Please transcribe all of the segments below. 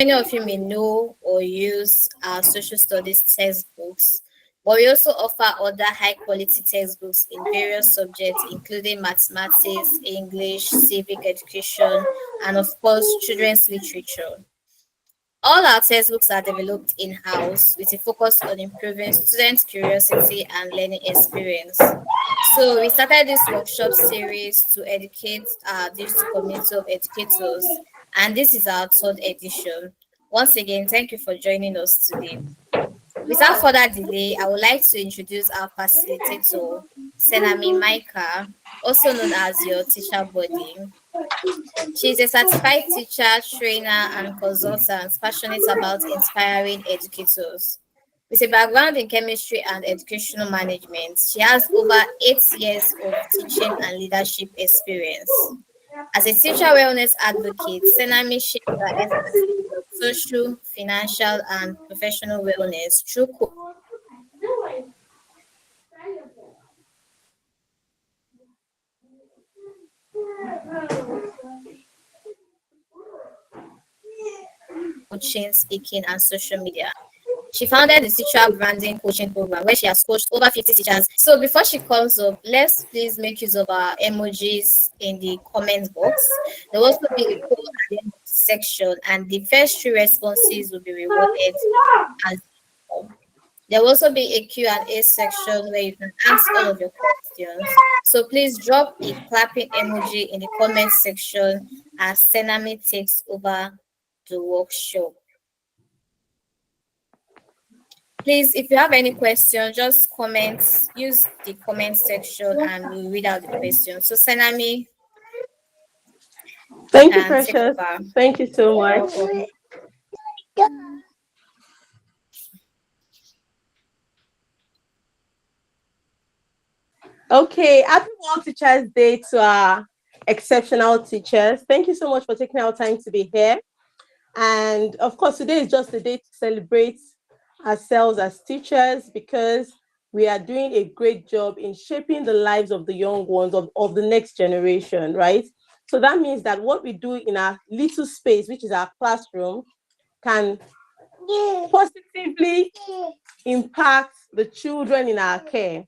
Many of you may know or use our social studies textbooks, but we also offer other high quality textbooks in various subjects, including mathematics, English, civic education, and of course, children's literature. All our textbooks are developed in house with a focus on improving students' curiosity and learning experience. So, we started this workshop series to educate our digital community of educators, and this is our third edition. Once again, thank you for joining us today. Without further delay, I would like to introduce our facilitator, Senami Micah, also known as your teacher body. She is a certified teacher, trainer, and consultant passionate about inspiring educators. With a background in chemistry and educational management, she has over 8 years of teaching and leadership experience. As a teacher wellness advocate, Senami shares her expertise in social, financial, and professional wellness through coaching, speaking, and social media. She founded the Teacher Branding Coaching Program where she has coached over 50 teachers. So before she comes up, let's please make use of our emojis in the comment box. There will also be a poll at the end of the section, and the first three responses will be rewarded as well. There will also be a Q&A section where you can ask all of your questions. So please drop a clapping emoji in the comment section as Senami takes over the workshop. Please, if you have any question, just comment, use the comment section and we'll read out the question. So Senami, Thank you, can take Precious. over. Thank you so You're much. welcome. Okay, happy World Teachers Day to our exceptional teachers. Thank you so much for taking our time to be here. And of course, today is just a day to celebrate ourselves as teachers because we are doing a great job in shaping the lives of the young ones of the next generation, right? So that means that what we do in our little space, which is our classroom, can positively impact the children in our care.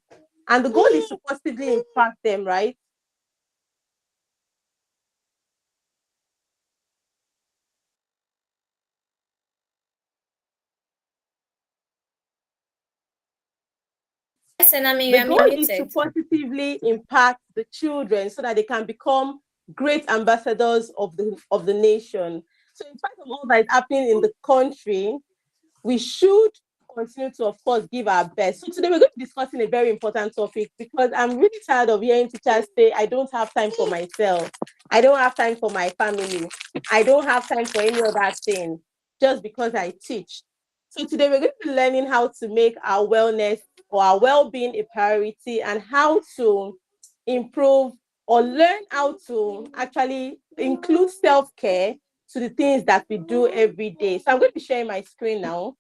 And the goal is to positively impact them, right? Yes, Senami, you The are goal is to muted. positively impact the children so that they can become great ambassadors of the nation. So in spite of all that is happening in the country, we should continue to, of course, give our best. So today we're going to be discussing a very important topic because I'm really tired of hearing teachers say, I don't have time for myself. I don't have time for my family. I don't have time for any other thing just because I teach. So today we're going to be learning how to make our wellness or our well-being a priority and how to improve or learn how to actually include self-care to the things that we do every day. So I'm going to be sharing my screen now.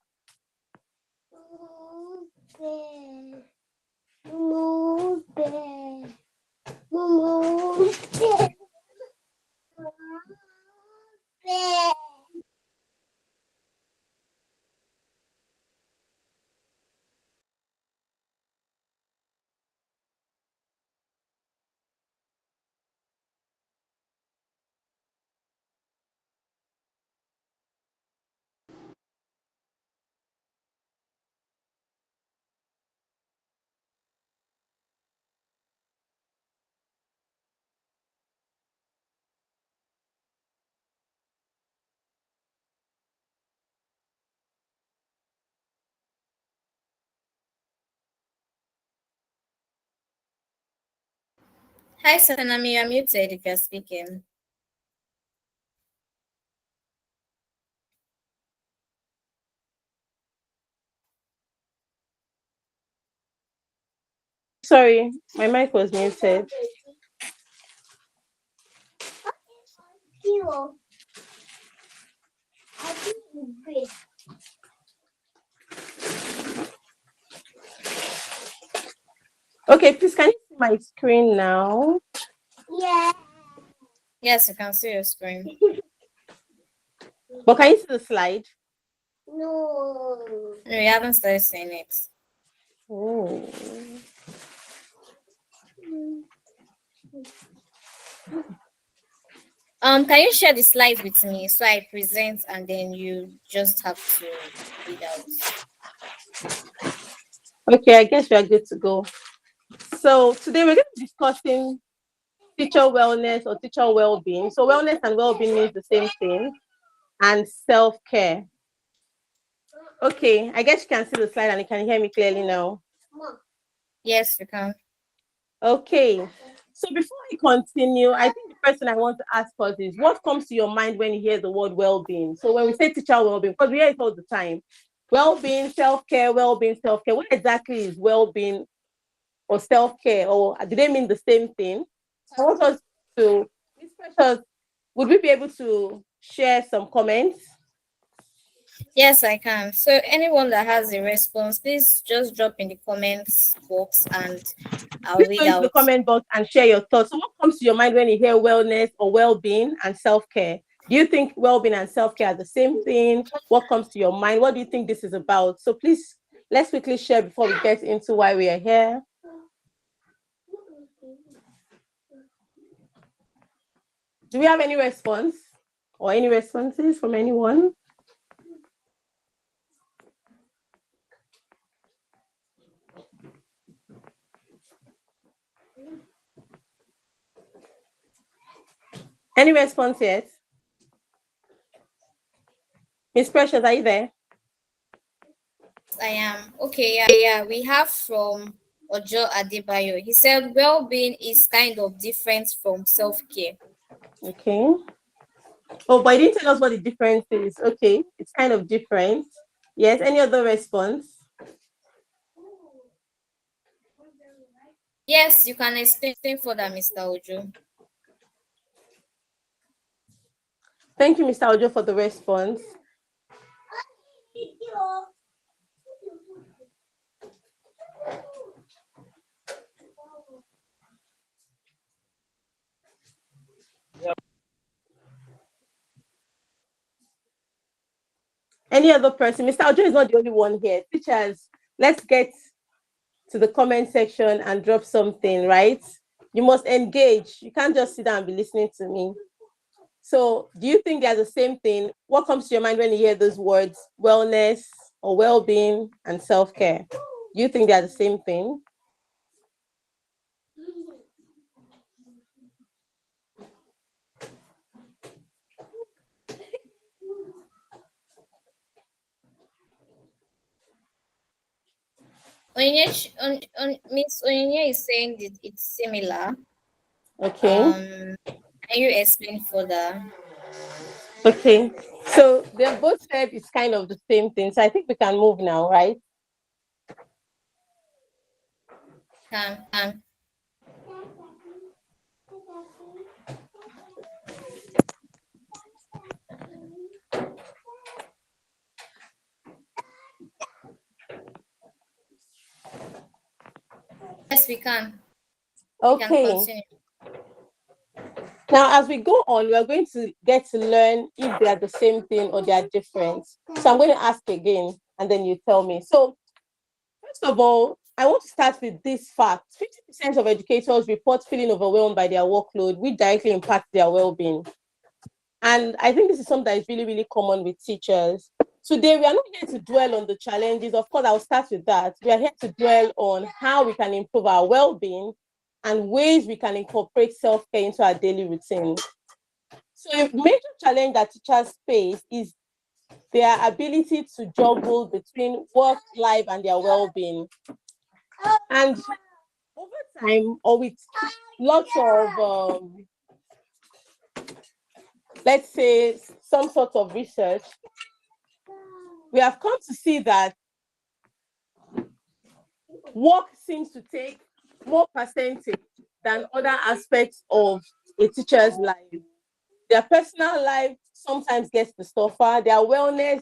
Hi, Senami, you are muted if you're speaking. Sorry, my mic was muted. Okay, please can you see my screen now? Yes, you can see your screen. But can you see the slide? No, you haven't started seeing it. Oh. Can you share the slides with me so I present and then you just have to read out? Okay, I guess we are good to go. So today we're going to be discussing teacher wellness or teacher well-being. So wellness and well-being means the same thing, and self-care. Okay, I guess you can see the slide and you can hear me clearly now. Yes, you can. Okay, so before I continue, I think the first thing I want to ask us is what comes to your mind when you hear the word well-being? So when we say teacher well-being, because we hear it all the time, well-being, self-care, well-being, self-care. What exactly is well-being or self-care, or do they mean the same thing? So I want us to, Miss Precious, would we be able to share some comments? Yes, I can. So anyone that has a response, please just drop in the comments box and I'll Please go read into the out. comment box and share your thoughts. So what comes to your mind when you hear wellness or well-being and self-care? Do you think well-being and self-care are the same thing? What comes to your mind? What do you think this is about? So please, let's quickly share before we get into why we are here. Do we have any response or any responses from anyone? Any response yet? Miss Precious, are you there? I am. Okay, yeah. We have from Ojo Adebayo. He said well-being is kind of different from self-care. Okay. Oh, but he didn't tell us what the difference is. Okay, it's kind of different. Yes, any other response? Yes, you can explain further, Mr. Ojo. Thank you, Mr. Ojo, for the response. Any other person? Mr. Ojo is not the only one here. Teachers, let's get to the comment section and drop something, right? You must engage. You can't just sit down and be listening to me. So, do you think they're the same thing? What comes to your mind when you hear those words, wellness or well-being and self-care? Do you think they're the same thing? Miss Onyinye is saying that it's similar. Okay. Can you explain further? Okay. So they both said it's kind of the same thing. So I think we can move now, right? Can. Yes, we can. We can Okay. continue. Now, as we go on, we're going to get to learn if they are the same thing or they are different. So I'm going to ask again, and then you tell me. So first of all, I want to start with this fact. 50% of educators report feeling overwhelmed by their workload, which directly impacts their well-being. And I think this is something that is really, really common with teachers. Today, we are not here to dwell on the challenges. Of course, I'll start with that. We are here to dwell on how we can improve our well-being and ways we can incorporate self-care into our daily routine. So a major challenge that teachers face is their ability to juggle between work, life, and their well-being. And over time, or with lots of, let's say, some sort of research, we have come to see that work seems to take more percentage than other aspects of a teacher's life. Their personal life sometimes gets the suffer. Their wellness,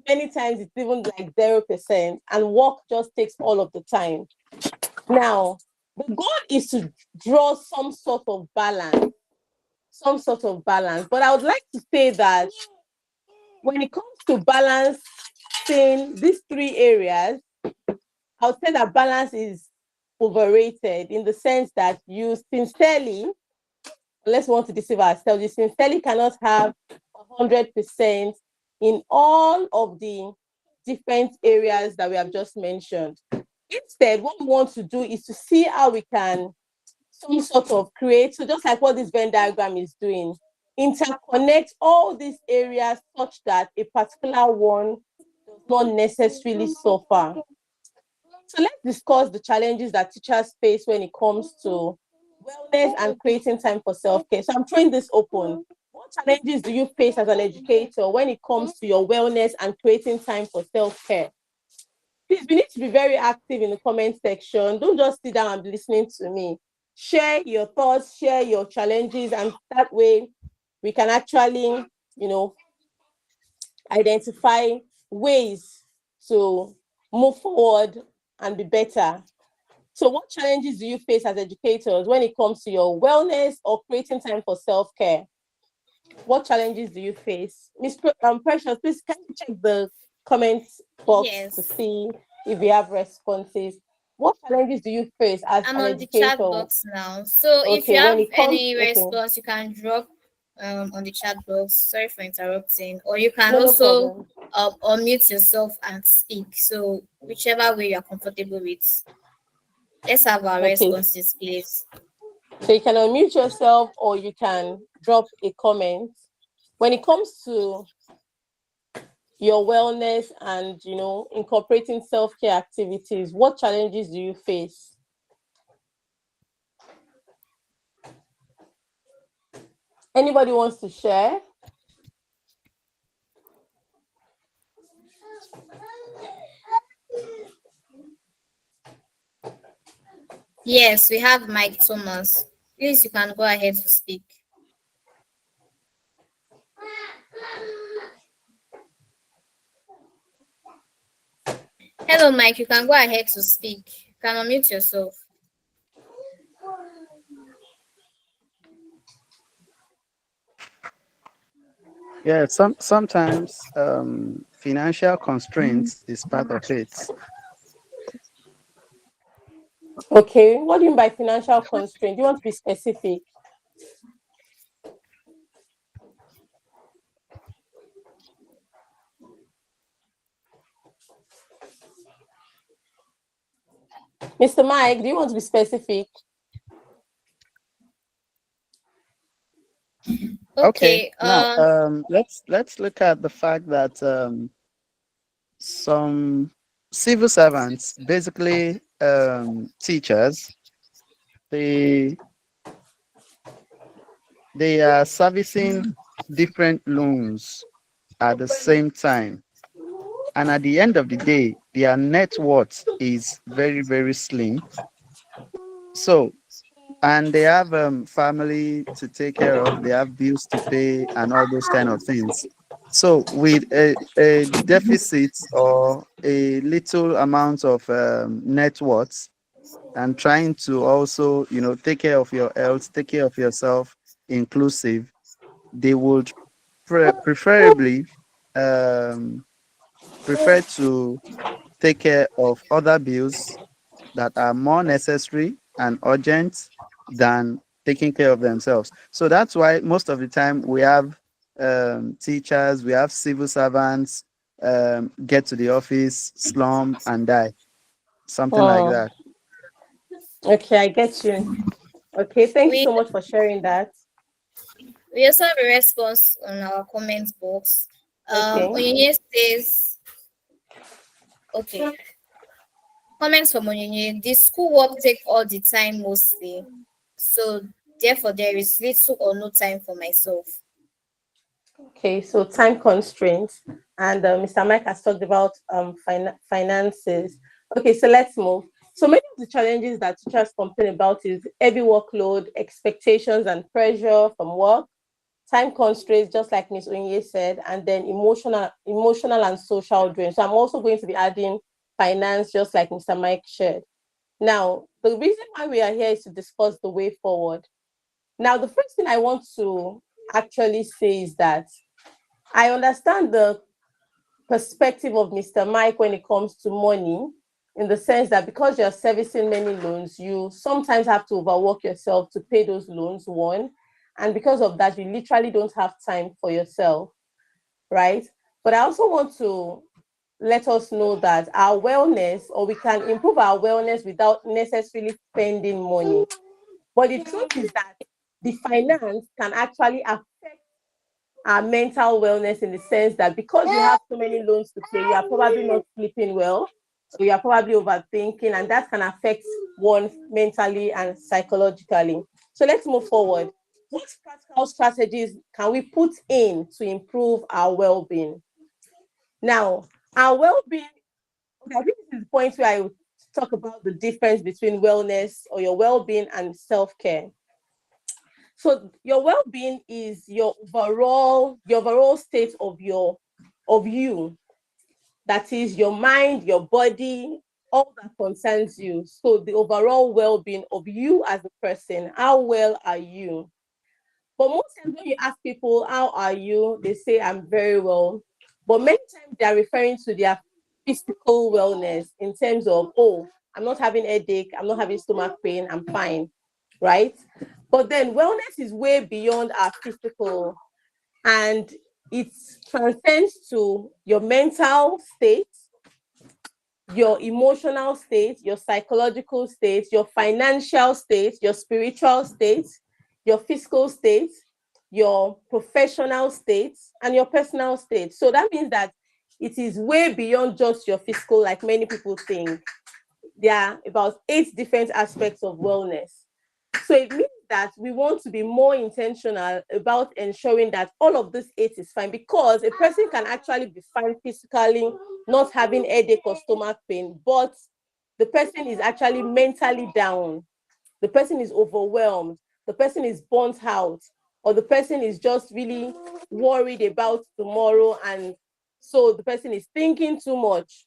many times it's even like 0%, and work just takes all of the time. Now, the goal is to draw some sort of balance, some sort of balance. But I would like to say that when it comes to balancing these three areas, I would say that balance is overrated in the sense that you sincerely, unless we want to deceive ourselves, you sincerely cannot have 100% in all of the different areas that we have just mentioned. Instead, what we want to do is to see how we can some sort of create, so just like what this Venn diagram is doing, interconnect all these areas such that a particular one does not necessarily suffer. So let's discuss the challenges that teachers face when it comes to wellness and creating time for self-care. So I'm throwing this open. What challenges do you face as an educator when it comes to your wellness and creating time for self-care? Please, we need to be very active in the comment section. Don't just sit down and be listening to me. Share your thoughts, share your challenges, and that way we can actually, identify ways to move forward and be better. So what challenges do you face as educators when it comes to your wellness or creating time for self-care? What challenges do you face? Precious, please can you check the comments box to Yes. see if we have responses? What challenges do you face as I'm an on the chat educator? box now. So if you Okay, when have it comes, any okay, response, you can drop on the chat box. Sorry for interrupting. Or you can no also problem. unmute yourself and speak. So whichever way you are comfortable with. Let's have our Okay, responses, please. so you can unmute yourself or you can drop a comment. When it comes to your wellness and incorporating self-care activities, what challenges do you face? Anybody wants to share? Yes, we have Mike Thomas. Please, you can go ahead to speak. Hello, Mike. You can go ahead to speak. You can unmute yourself. Yeah, sometimes financial constraints is part of it. Okay, what do you mean by financial constraint? Do you want to be specific? Mr. Mike, do you want to be specific? Okay, Okay. now let's look at the fact that some civil servants, basically teachers, they they are servicing different loans at the same time, and at the end of the day, their net worth is very very slim. So and they have family to take care of, they have bills to pay and all those kind of things. So with a deficit or a little amount of net worth, and trying to also take care of your health, take care of yourself inclusive, they would preferably um, prefer to take care of other bills that are more necessary and urgent than taking care of themselves. So that's why most of the time we have teachers, we have civil servants get to the office, slum, and die. Something like Oh, that. okay, I get you. Okay, thank you We so much for sharing that. we also have a response on our comment box. Okay. Onyinye says, okay. Comments from Onyinye. The schoolwork take all the time mostly. So therefore there is little or no time for myself. Okay, so time constraints, and Mr. Mike has talked about finances. Okay, so let's move. So many of the challenges that teachers complain about is heavy workload, expectations and pressure from work, time constraints, just like Ms. Onye said, and then emotional and social drain. So I'm also going to be adding finance, just like Mr. Mike shared. Now, the reason why we are here is to discuss the way forward. Now, the first thing I want to actually say is that I understand the perspective of Mr. Mike when it comes to money, in the sense that because you're servicing many loans, you sometimes have to overwork yourself to pay those loans, one. And because of that, you literally don't have time for yourself, right? But I also want to let us know that our wellness, or we can improve our wellness without necessarily spending money. But the truth is that the finance can actually affect our mental wellness, in the sense that because you have so many loans to pay, you are probably not sleeping well, so you are probably overthinking, and that can affect one mentally and psychologically. So let's move forward. What practical strategies can we put in to improve our well-being? Now, our well-being, okay, I think this is the point where I would talk about the difference between wellness or your well-being and self-care. So your well-being is your overall state of you. That is your mind, your body, all that concerns you. So the overall well-being of you as a person. How well are you? But most times when you ask people, how are you? They say, I'm very well. But many times they are referring to their physical wellness, in terms of, oh, I'm not having headache, I'm not having stomach pain, I'm fine, right? But then wellness is way beyond our physical, and it transcends to your mental state, your emotional state, your psychological state, your financial state, your spiritual state, your physical state, your professional state, and your personal state. So that means that it is way beyond just your physical, like many people think. There are about 8 different aspects of wellness. So it means that we want to be more intentional about ensuring that all of this 8 is fine, because a person can actually be fine physically, not having headache or stomach pain, but the person is actually mentally down, the person is overwhelmed, the person is burnt out, or the person is just really worried about tomorrow, and so the person is thinking too much,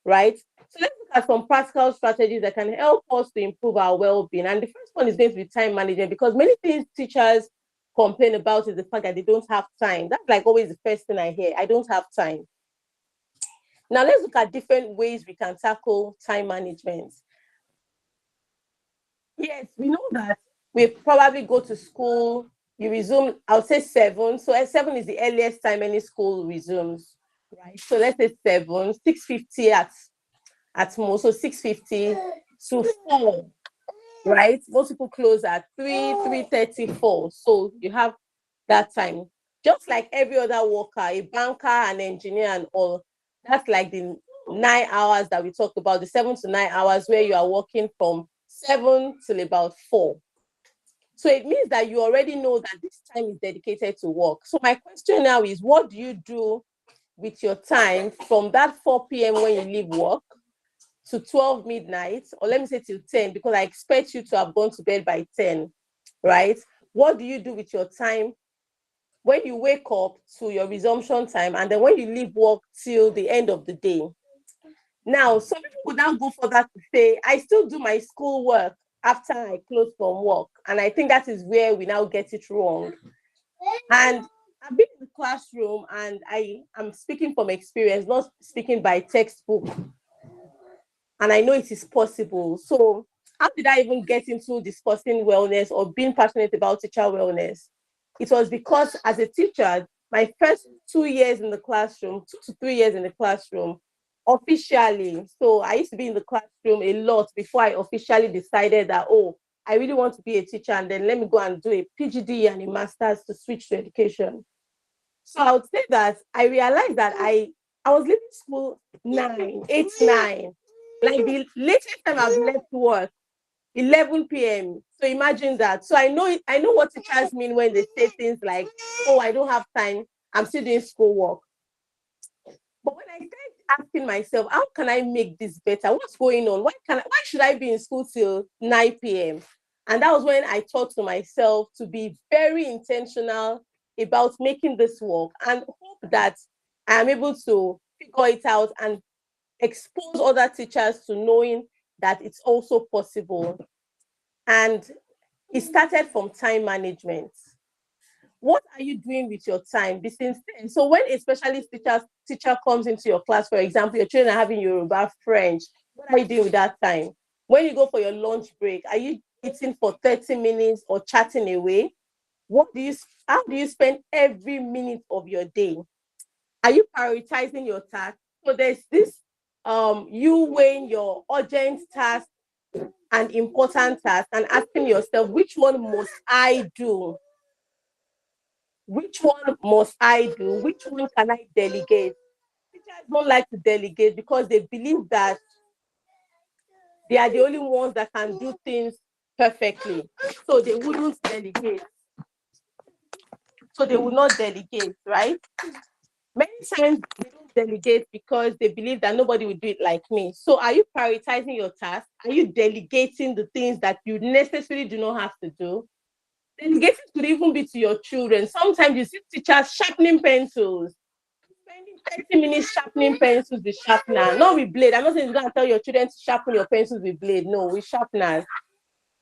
right? So let's look at some practical strategies that can help us to improve our well-being. And the first one is going to be time management, because many things teachers complain about is the fact that they don't have time. That's like always the first thing I hear. I don't have time. Now let's look at different ways we can tackle time management. Yes, we know that we probably go to school, you resume, I would say 7. So 7 is the earliest time any school resumes, right? So let's say 7, 6:50 at most, so 6:50 to 4, right? Most people close at 3:34. So you have that time. Just like every other worker, a banker, an engineer, and all, that's like the 9 hours that we talked about, the 7 to 9 hours where you are working from 7 till about 4. So it means that you already know that this time is dedicated to work. So my question now is, what do you do with your time from that 4 p.m. when you leave work to 12 midnight, or let me say till 10, because I expect you to have gone to bed by 10, right? What do you do with your time when you wake up to your resumption time, and then when you leave work till the end of the day? Now, some people would now go for that to say, I still do my school work after I close from work. And I think that is where we now get it wrong. And I've been in the classroom, and I am speaking from experience, not speaking by textbook. And I know it is possible. So how did I even get into discussing wellness or being passionate about teacher wellness? It was because as a teacher, my first 2 years in the classroom, 2 to 3 years in the classroom, officially. So I used to be in the classroom a lot before I officially decided that, oh, I really want to be a teacher, and then let me go and do a PhD and a master's to switch to education. So I would say that I realized that I was leaving school 9, 8, 9. Like the latest time I've left work, 11 p.m. So imagine that. So I know what teachers mean when they say things like, oh, I don't have time, I'm still doing schoolwork. But when I started asking myself, how can I make this better? What's going on? Why should I be in school till 9 p.m.? And that was when I thought to myself to be very intentional about making this work, and hope that I am able to figure it out and expose other teachers to knowing that it's also possible. And it started from time management. what are you doing with your time? Be sincere. So when a specialist teacher comes into your class, for example, your children are having Yoruba, French, what are you doing with that time? When you go for your lunch break, are you eating for 30 minutes or chatting away? How do you spend every minute of your day? Are you prioritizing your task? So there's this you weighing your urgent task and important task and asking yourself, which one must I do? Which one must I do? Which one can I delegate? Teachers don't like to delegate because they believe that they are the only ones that can do things perfectly. So they wouldn't delegate. So they will not delegate, right? Many times they don't delegate because they believe that nobody will do it like me. So are you prioritizing your task? Are you delegating the things that you necessarily do not have to do? Delegating could even be to your children. Sometimes you see teachers sharpening pencils, spending 30 minutes sharpening pencils with sharpener, not with blade. I'm not saying you're going to tell your children to sharpen your pencils with blade. No, with sharpeners.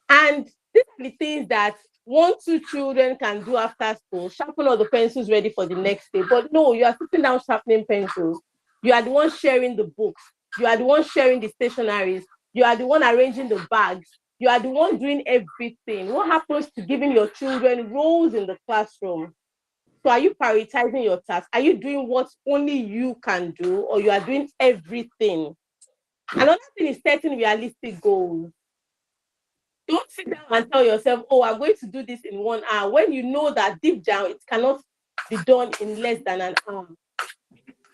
And these are the things that 1, 2 children can do after school, sharpen all the pencils ready for the next day. But no, you are sitting down sharpening pencils. You are the one sharing the books. You are the one sharing the stationaries. You are the one arranging the bags. You are the one doing everything. What happens to giving your children roles in the classroom? So are you prioritizing your task? Are you doing what only you can do, or you are doing everything? Another thing is setting realistic goals. Don't sit down and tell yourself, oh, I'm going to do this in 1 hour, when you know that deep down it cannot be done in less than an hour.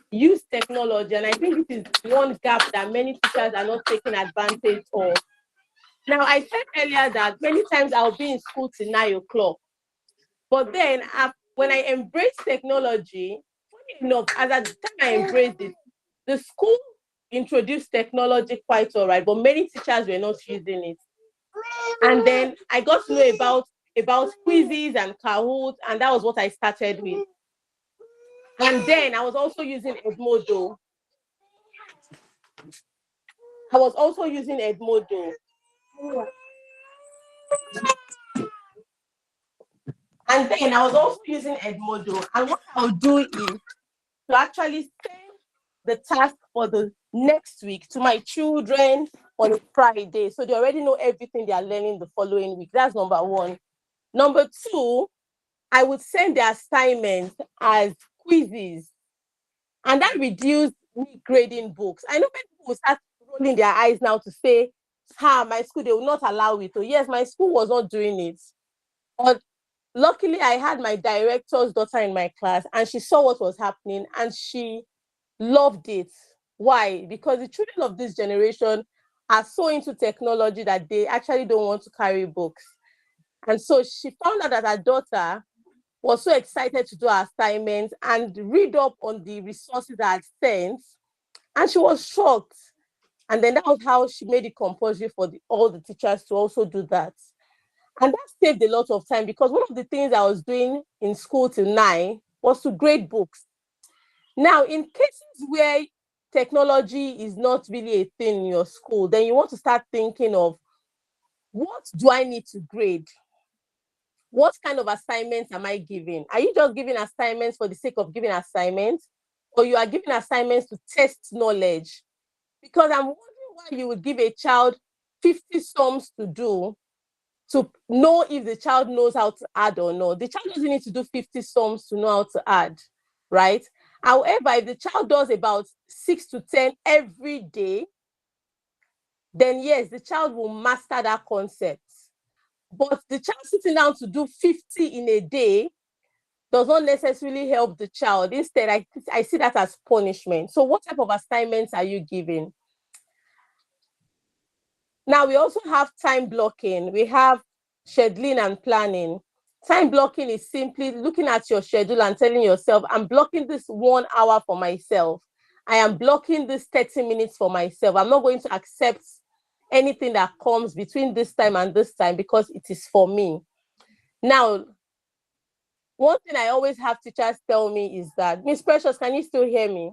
Use technology, and I think this is one gap that many teachers are not taking advantage of. Now, I said earlier that many times I'll be in school till 9 o'clock, but then when I embrace technology, funny enough, as at the time I embraced it, the school introduced technology quite all right, but many teachers were not using it. And then I got to know about quizzes and Kahoot, and that was what I started with. And then I was also using Edmodo. And then I was also using Edmodo. And what I'll do is to actually send the task for the next week to my children on a Friday. So they already know everything they are learning the following week. That's number one. Number two, I would send the assignments as quizzes. And that reduced me grading books. I know people will start rolling their eyes now to say, my school, they will not allow it. So yes, my school was not doing it. But luckily, I had my director's daughter in my class, and she saw what was happening, and she loved it. Why? Because the children of this generation are so into technology that they actually don't want to carry books. And so she found out that her daughter was so excited to do her assignments and read up on the resources that I had sent. And she was shocked. And then that was how she made it compulsory for all the teachers to also do that. And that saved a lot of time, because one of the things I was doing in school till 9 was to grade books. Now, in cases where technology is not really a thing in your school, then you want to start thinking of, what do I need to grade? What kind of assignments am I giving? Are you just giving assignments for the sake of giving assignments, or you are giving assignments to test knowledge? Because I'm wondering why you would give a child 50 sums to do to know if the child knows how to add or not. The child doesn't need to do 50 sums to know how to add, right? However, if the child does about 6 to 10 every day, then yes, the child will master that concept. But the child sitting down to do 50 in a day does not necessarily help the child. Instead, I see that as punishment. So what type of assignments are you giving? Now, we also have time blocking. We have scheduling and planning. Time blocking is simply looking at your schedule and telling yourself, I'm blocking this 1 hour for myself. I am blocking this 30 minutes for myself. I'm not going to accept anything that comes between this time and this time, because it is for me. Now, one thing I always have teachers tell me is that, Miss Precious, can you still hear me?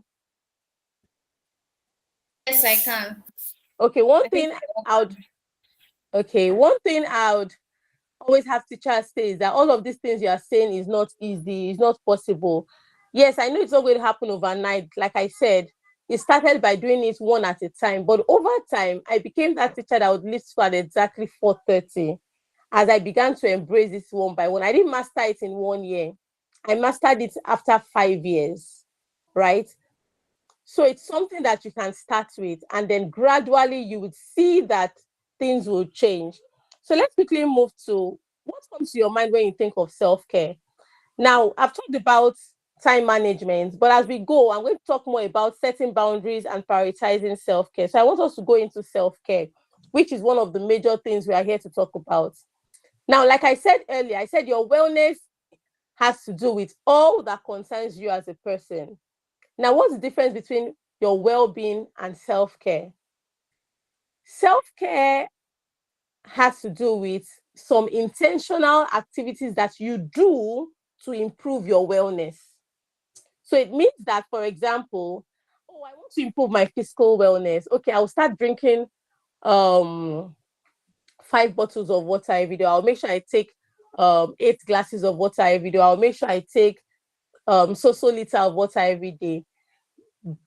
Yes, I can. Okay, I think one thing I would always have teachers say is that all of these things you are saying is not easy, it's not possible. Yes, I know it's not going to happen overnight. Like I said, it started by doing it one at a time. But over time, I became that teacher that would leave school at exactly 4:30 as I began to embrace this one by one. I didn't master it in 1 year. I mastered it after 5 years, right? So it's something that you can start with, and then gradually you would see that things will change. So let's quickly move to what comes to your mind when you think of self-care. Now, I've talked about time management, but as we go, I'm going to talk more about setting boundaries and prioritizing self-care. So I want us to go into self-care, which is one of the major things we are here to talk about. Now, like I said earlier, I said your wellness has to do with all that concerns you as a person. Now, what's the difference between your well-being and self-care? Self-care has to do with some intentional activities that you do to improve your wellness. So it means that, for example, oh, I want to improve my physical wellness. Okay, I'll start drinking 5 bottles of water every day. I'll make sure I take 8 glasses of water every day. I'll make sure I take so liter of water every day.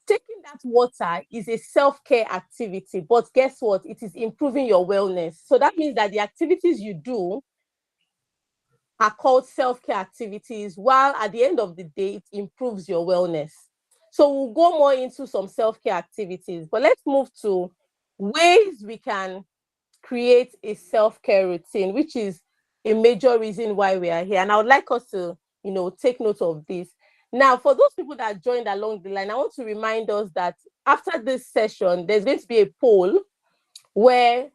Taking that water is a self-care activity, but guess what? It is improving your wellness. So that means that the activities you do are called self-care activities, while at the end of the day, it improves your wellness. So we'll go more into some self-care activities, but let's move to ways we can create a self-care routine, which is a major reason why we are here. And I would like us to, take note of this. Now, for those people that joined along the line, I want to remind us that after this session, there's going to be a poll where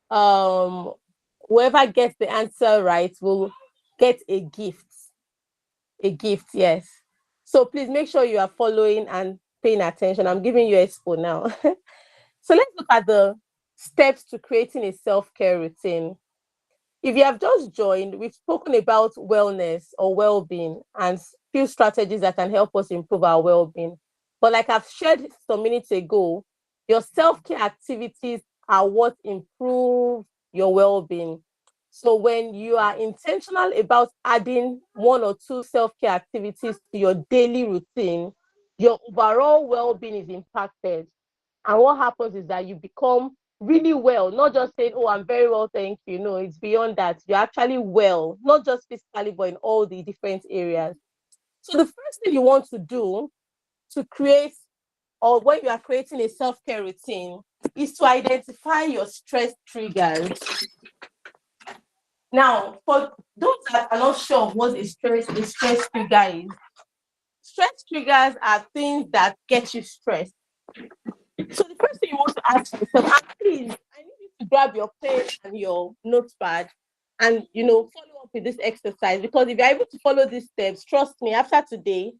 whoever gets the answer right will get a gift. A gift, yes. So please make sure you are following and paying attention. I'm giving you expo now. So let's look at the steps to creating a self-care routine. If you have just joined, we've spoken about wellness or well-being and few strategies that can help us improve our well-being. But like I've shared some minutes ago, your self-care activities are what improve your well-being. So when you are intentional about adding 1 or 2 self-care activities to your daily routine, your overall well-being is impacted. And what happens is that you become really well, not just saying, oh, I'm very well, thank you. No, it's beyond that. You're actually well, not just physically, but in all the different areas. So the first thing you want to do to create, or when you are creating a self-care routine, is to identify your stress triggers. Now, for those that are not sure of what a stress trigger is, stress triggers are things that get you stressed. So the first thing you want to ask yourself, and please, I need you to grab your pen and your notepad and follow up with this exercise, because if you're able to follow these steps, trust me, after today,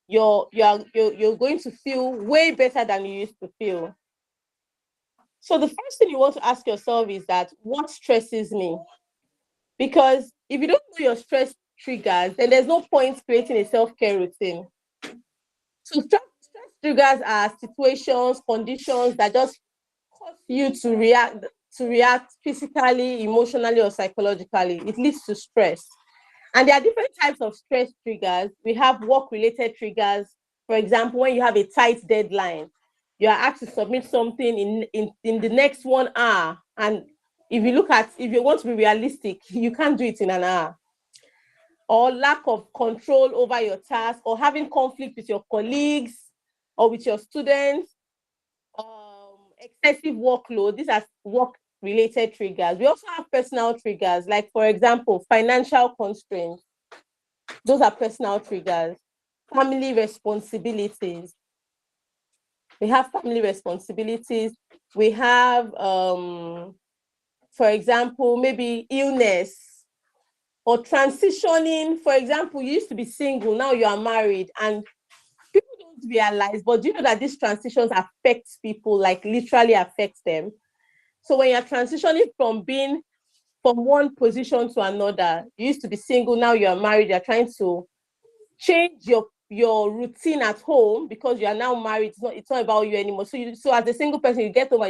you're going to feel way better than you used to feel. So the first thing you want to ask yourself is that, what stresses me? Because if you don't know your stress triggers, then there's no point creating a self-care routine. So stress triggers are situations, conditions that just cause you to react physically, emotionally, or psychologically. It leads to stress. And there are different types of stress triggers. We have work-related triggers. For example, when you have a tight deadline, you are asked to submit something in the next 1 hour. And if you want to be realistic, you can't do it in an hour. Or lack of control over your task, or having conflict with your colleagues or with your students, excessive workload. These are work-related triggers. We also have personal triggers, like, for example, financial constraints. Those are personal triggers. Family responsibilities. We have family responsibilities. We have, for example, maybe illness or transitioning. For example, you used to be single, now you are married, and people don't realize, but do you know that these transitions affect people, like literally affect them? So when you're transitioning from one position to another, you used to be single, now you're married, you're trying to change your routine at home because you are now married. It's not about you anymore. So as a single person, you get over,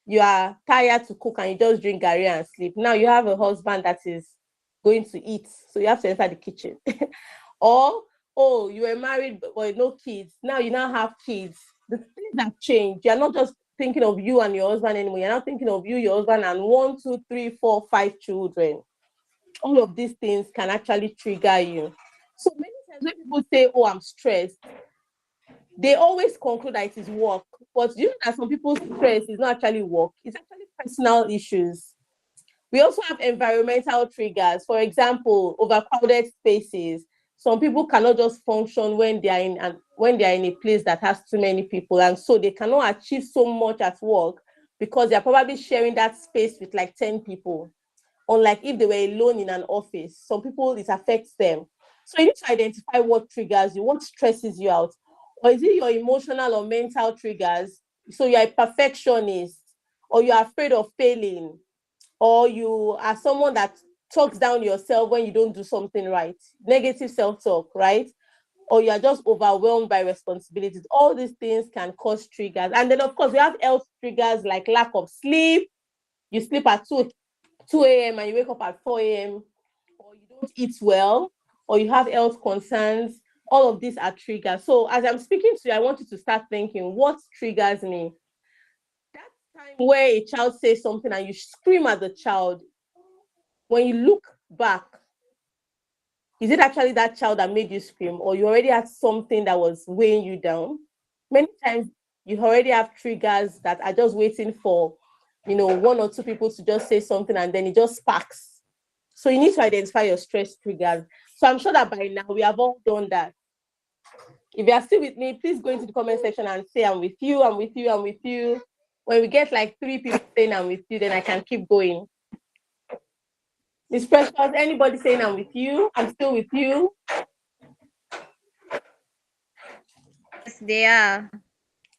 you are tired to cook and you just drink garri and sleep. Now you have a husband that is going to eat, so you have to enter the kitchen. Or, oh, you were married but no kids. Now you now have kids. The things have changed. You're not just thinking of you and your husband anymore. You're not thinking of you, your husband, and 1, 2, 3, 4, 5 children. All of these things can actually trigger you. So many times when people say, oh, I'm stressed, they always conclude that it is work. But you know that some people's stress is not actually work, it's actually personal issues. We also have environmental triggers. For example, overcrowded spaces. Some people cannot just function when they are in a place that has too many people, and so they cannot achieve so much at work because they are probably sharing that space with like 10 people. Unlike if they were alone in an office, some people it affects them. So you need to identify what triggers you, what stresses you out, or is it your emotional or mental triggers? So you're a perfectionist, or you're afraid of failing, or you are someone that talks down yourself when you don't do something right, negative self-talk, right? Or you are just overwhelmed by responsibilities. All these things can cause triggers. And then, of course, we have health triggers like lack of sleep. You sleep at 2 a.m. and you wake up at 4 a.m., or you don't eat well, or you have health concerns. All of these are triggers. So as I'm speaking to you, I want you to start thinking, what triggers me? That time where a child says something and you scream at the child, when you look back, is it actually that child that made you scream, or you already had something that was weighing you down? Many times you already have triggers that are just waiting for, 1 or 2 people to just say something and then it just sparks. So you need to identify your stress triggers. So I'm sure that by now we have all done that. If you are still with me, please go into the comment section and say, I'm with you, I'm with you, I'm with you. When we get like 3 people saying I'm with you, then I can keep going. Miss Precious, anybody saying I'm with you? I'm still with you. Yes, they are.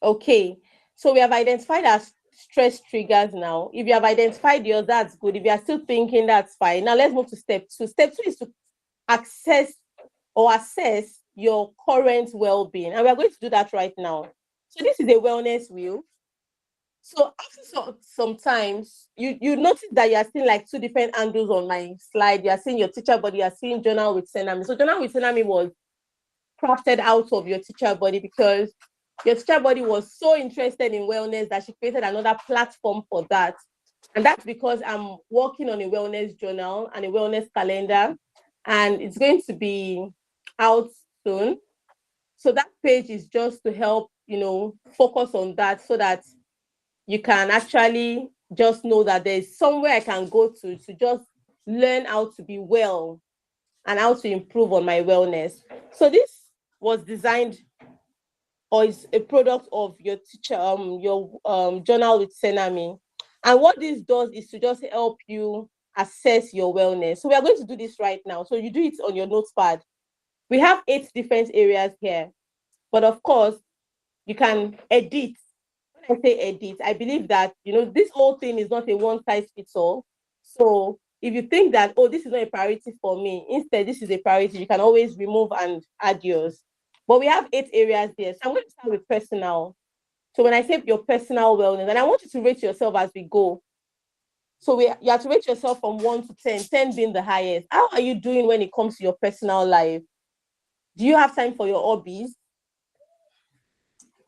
Okay. So we have identified our stress triggers now. If you have identified yours, that's good. If you are still thinking, that's fine. Now let's move to step 2. Step 2 is to assess your current well-being. And we are going to do that right now. So this is a wellness wheel. So after sometimes you notice that you are seeing like 2 different angles on my slide. You are seeing your teacher body, you are seeing journal with Senami. So journal with Senami was crafted out of your teacher body because your teacher body was so interested in wellness that she created another platform for that. And that's because I'm working on a wellness journal and a wellness calendar, and it's going to be out soon. So that page is just to help, focus on that so that you can actually just know that there's somewhere I can go to just learn how to be well and how to improve on my wellness. So this was designed or is a product of your teacher, your journal with Senami. And what this does is to just help you assess your wellness. So we are going to do this right now. So you do it on your notepad. We have 8 different areas here, but of course you can edit. When I say edit, I believe that this whole thing is not a one size fits all. So if you think that, oh, this is not a priority for me, instead this is a priority, you can always remove and add yours. But we have 8 areas there. So I'm going to start with personal. So when I say your personal wellness, and I want you to rate yourself as we go. So you have to rate yourself from 1 to 10, 10 being the highest. How are you doing when it comes to your personal life? Do you have time for your hobbies?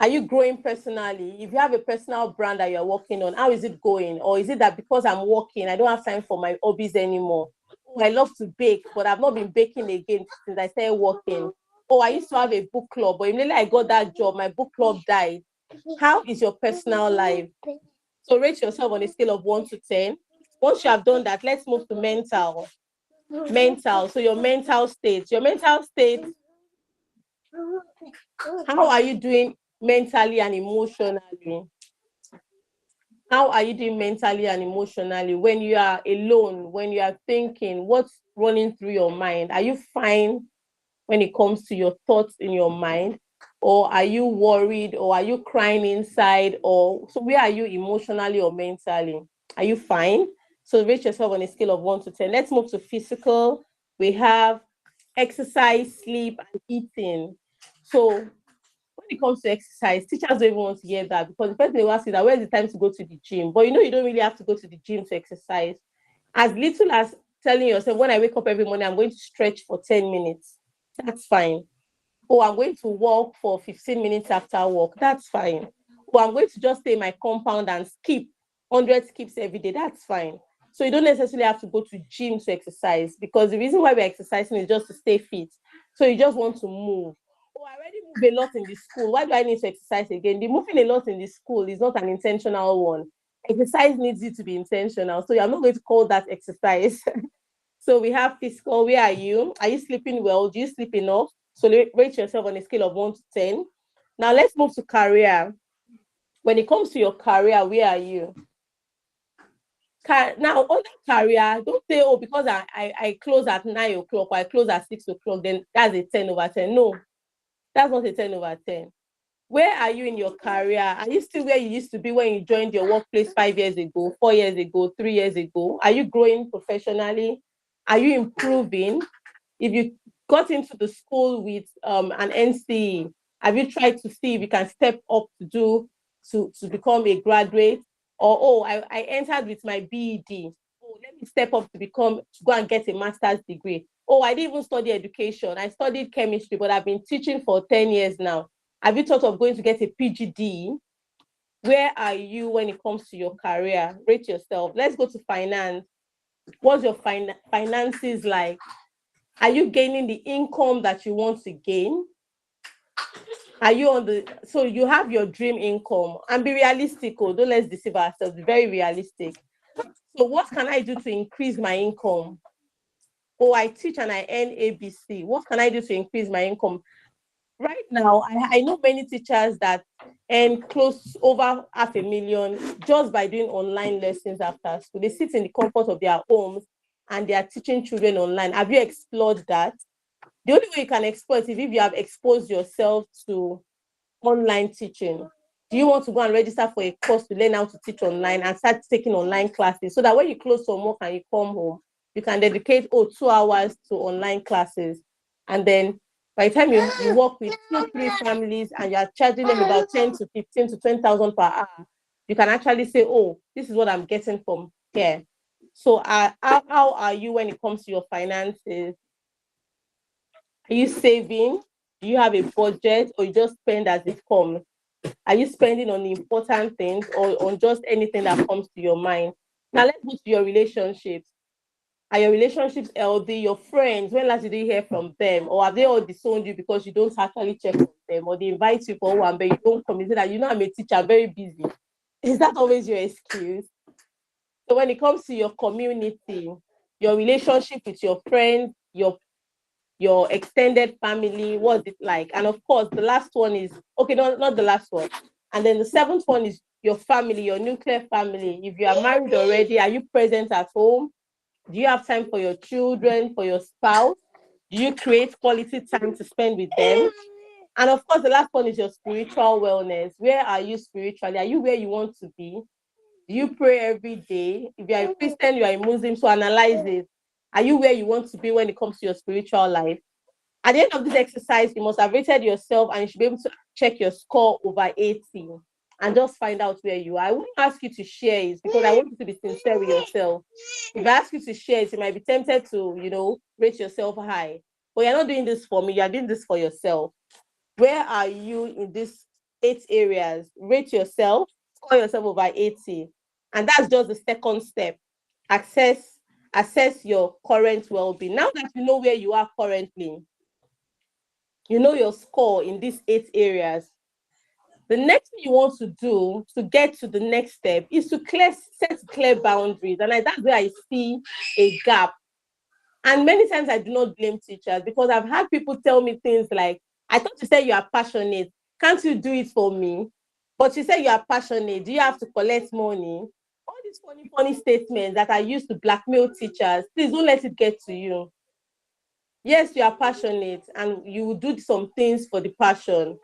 Are you growing personally? If you have a personal brand that you're working on, how is it going? Or is it that because I'm working, I don't have time for my hobbies anymore? Oh, I love to bake, but I've not been baking again since I started working. Oh, I used to have a book club, but immediately I got that job, my book club died. How is your personal life? So rate yourself on a scale of 1 to 10. Once you have done that, let's move to mental. Mental. So your mental state. Your mental state, how are you doing mentally and emotionally? How are you doing mentally and emotionally when you are alone, when you are thinking, what's running through your mind? Are you fine when it comes to your thoughts in your mind? Or are you worried, or are you crying inside? Or so where are you emotionally or mentally? Are you fine? So rate yourself on a scale of 1 to 10. Let's move to physical. We have exercise, sleep, and eating. So when it comes to exercise, teachers don't even want to hear that, because the person they will ask you that, where's the time to go to the gym? But you don't really have to go to the gym to exercise. As little as telling yourself, when I wake up every morning, I'm going to stretch for 10 minutes. That's fine. Oh, I'm going to walk for 15 minutes after work. That's fine. Or I'm going to just stay in my compound and skip 100 skips every day. That's fine. So you don't necessarily have to go to gym to exercise, because the reason why we're exercising is just to stay fit. So you just want to move. Oh, I already move a lot in the school. Why do I need to exercise again? The moving a lot in the school is not an intentional one. Exercise needs you to be intentional. So I'm not going to call that exercise. So we have physical. Where are you? Are you sleeping well? Do you sleep enough? So rate yourself on a scale of 1 to 10. Now let's move to career. When it comes to your career, where are you? Now, on that career, don't say, oh, because I close at 9 o'clock or I close at 6 o'clock, then that's a 10 over 10. No, that's not a 10 over 10. Where are you in your career? Are you still where you used to be when you joined your workplace 5 years ago, 4 years ago, 3 years ago? Are you growing professionally? Are you improving? If you got into the school with an NCE, have you tried to see if you can step up to become a graduate? Or, oh, I entered with my BEd. Oh, let me step up to go and get a master's degree. Oh, I didn't even study education. I studied chemistry, but I've been teaching for 10 years now. Have you thought of going to get a PGD? Where are you when it comes to your career? Rate yourself. Let's go to finance. What's your finances like? Are you gaining the income that you want to gain? Are you so you have your dream income, and be realistic. Oh, don't let's deceive ourselves. Be very realistic. So what can I do to increase my income? Oh, I teach and I earn ABC. What can I do to increase my income? Right now, I know many teachers that earn close over 500,000 just by doing online lessons after school. They sit in the comfort of their homes and they are teaching children online. Have you explored that? The only way you can explore it is if you have exposed yourself to online teaching. Do you want to go and register for a course to learn how to teach online and start taking online classes, so that when you close from work and you come home, you can dedicate 2 hours to online classes? And then by the time you work with 2, 3 families and you're charging them about 10 to 15 to 20,000 per hour, you can actually say, oh, this is what I'm getting from here. So how are you when it comes to your finances? Are you saving? Do you have a budget, or you just spend as it comes? Are you spending on important things or on just anything that comes to your mind? Now let's go to your relationships. Are your relationships healthy? Your friends, when last did you hear from them? Or have they all disowned you because you don't actually check on them? Or they invite you for one, but you don't come and say that, I'm a teacher, I'm very busy. Is that always your excuse? So when it comes to your community, your relationship with your friends, your extended family, what's it like? And of course, the last one is, okay, no, not the last one. And then the seventh one is your family, your nuclear family. If you are married already, are you present at home? Do you have time for your children, for your spouse? Do you create quality time to spend with them? And of course, the last one is your spiritual wellness. Where are you spiritually? Are you where you want to be? Do you pray every day? If you are a Christian, you are a Muslim, so analyze it. Are you where you want to be when it comes to your spiritual life? At the end of this exercise, you must have rated yourself and you should be able to check your score over 80 and just find out where you are. I wouldn't ask you to share it because I want you to be sincere with yourself. If I ask you to share it, you might be tempted to, rate yourself high. But you're not doing this for me, you're doing this for yourself. Where are you in these 8 areas? Rate yourself, score yourself over 80. And that's just the second step. Assess your current well-being. Now that you know where you are currently, you know your score in these 8 areas. The next thing you want to do to get to the next step is to set clear boundaries. And that's where I see a gap. And many times I do not blame teachers, because I've had people tell me things like, I thought you said you are passionate. Can't you do it for me? But you said you are passionate. Do you have to collect money? All these funny statements that are used to blackmail teachers, please don't let it get to you. Yes, you are passionate and you will do some things for the passion.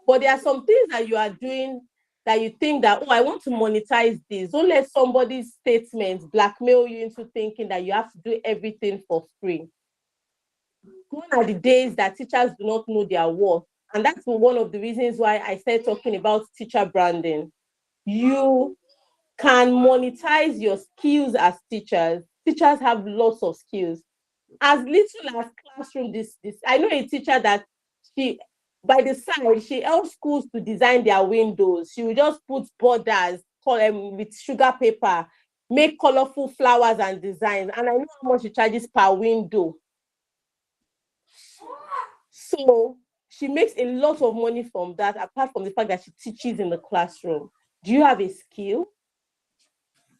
But there are some things that you are doing that you think that, I want to monetize this. Don't let somebody's statements blackmail you into thinking that you have to do everything for free. Gone are the days that teachers do not know their worth And that's one of the reasons why I started talking about teacher branding. You can monetize your skills as teachers. Teachers have lots of skills. As little as classroom, this I know a teacher that she, by the side, she helps schools to design their windows. She will just put borders with sugar paper, make colorful flowers and designs. And I know how much she charges per window. So she makes a lot of money from that, apart from the fact that she teaches in the classroom. Do you have a skill?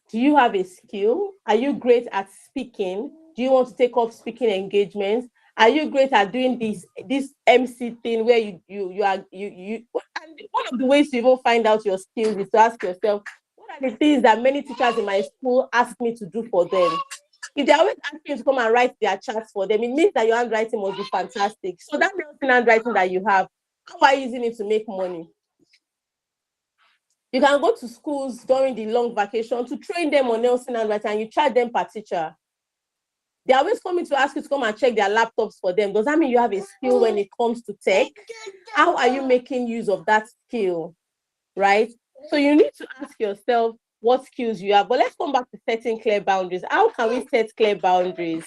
Do you have a skill? Are you great at speaking? Do you want to take up speaking engagements? Are you great at doing this MC thing where you are you and one of the ways to even find out your skills is to ask yourself, what are the things that many teachers in my school ask me to do for them? If they're always asking you to come and write their charts for them, it means that your handwriting must be fantastic. So that Nelson handwriting that you have, how are you using it to make money? You can go to schools during the long vacation to train them on Nelson handwriting, and you charge them per teacher. They're always coming to ask you to come and check their laptops for them. Does that mean you have a skill when it comes to tech? How are you making use of that skill, right? So you need to ask yourself what skills you have. But let's come back to setting clear boundaries. How can we set clear boundaries?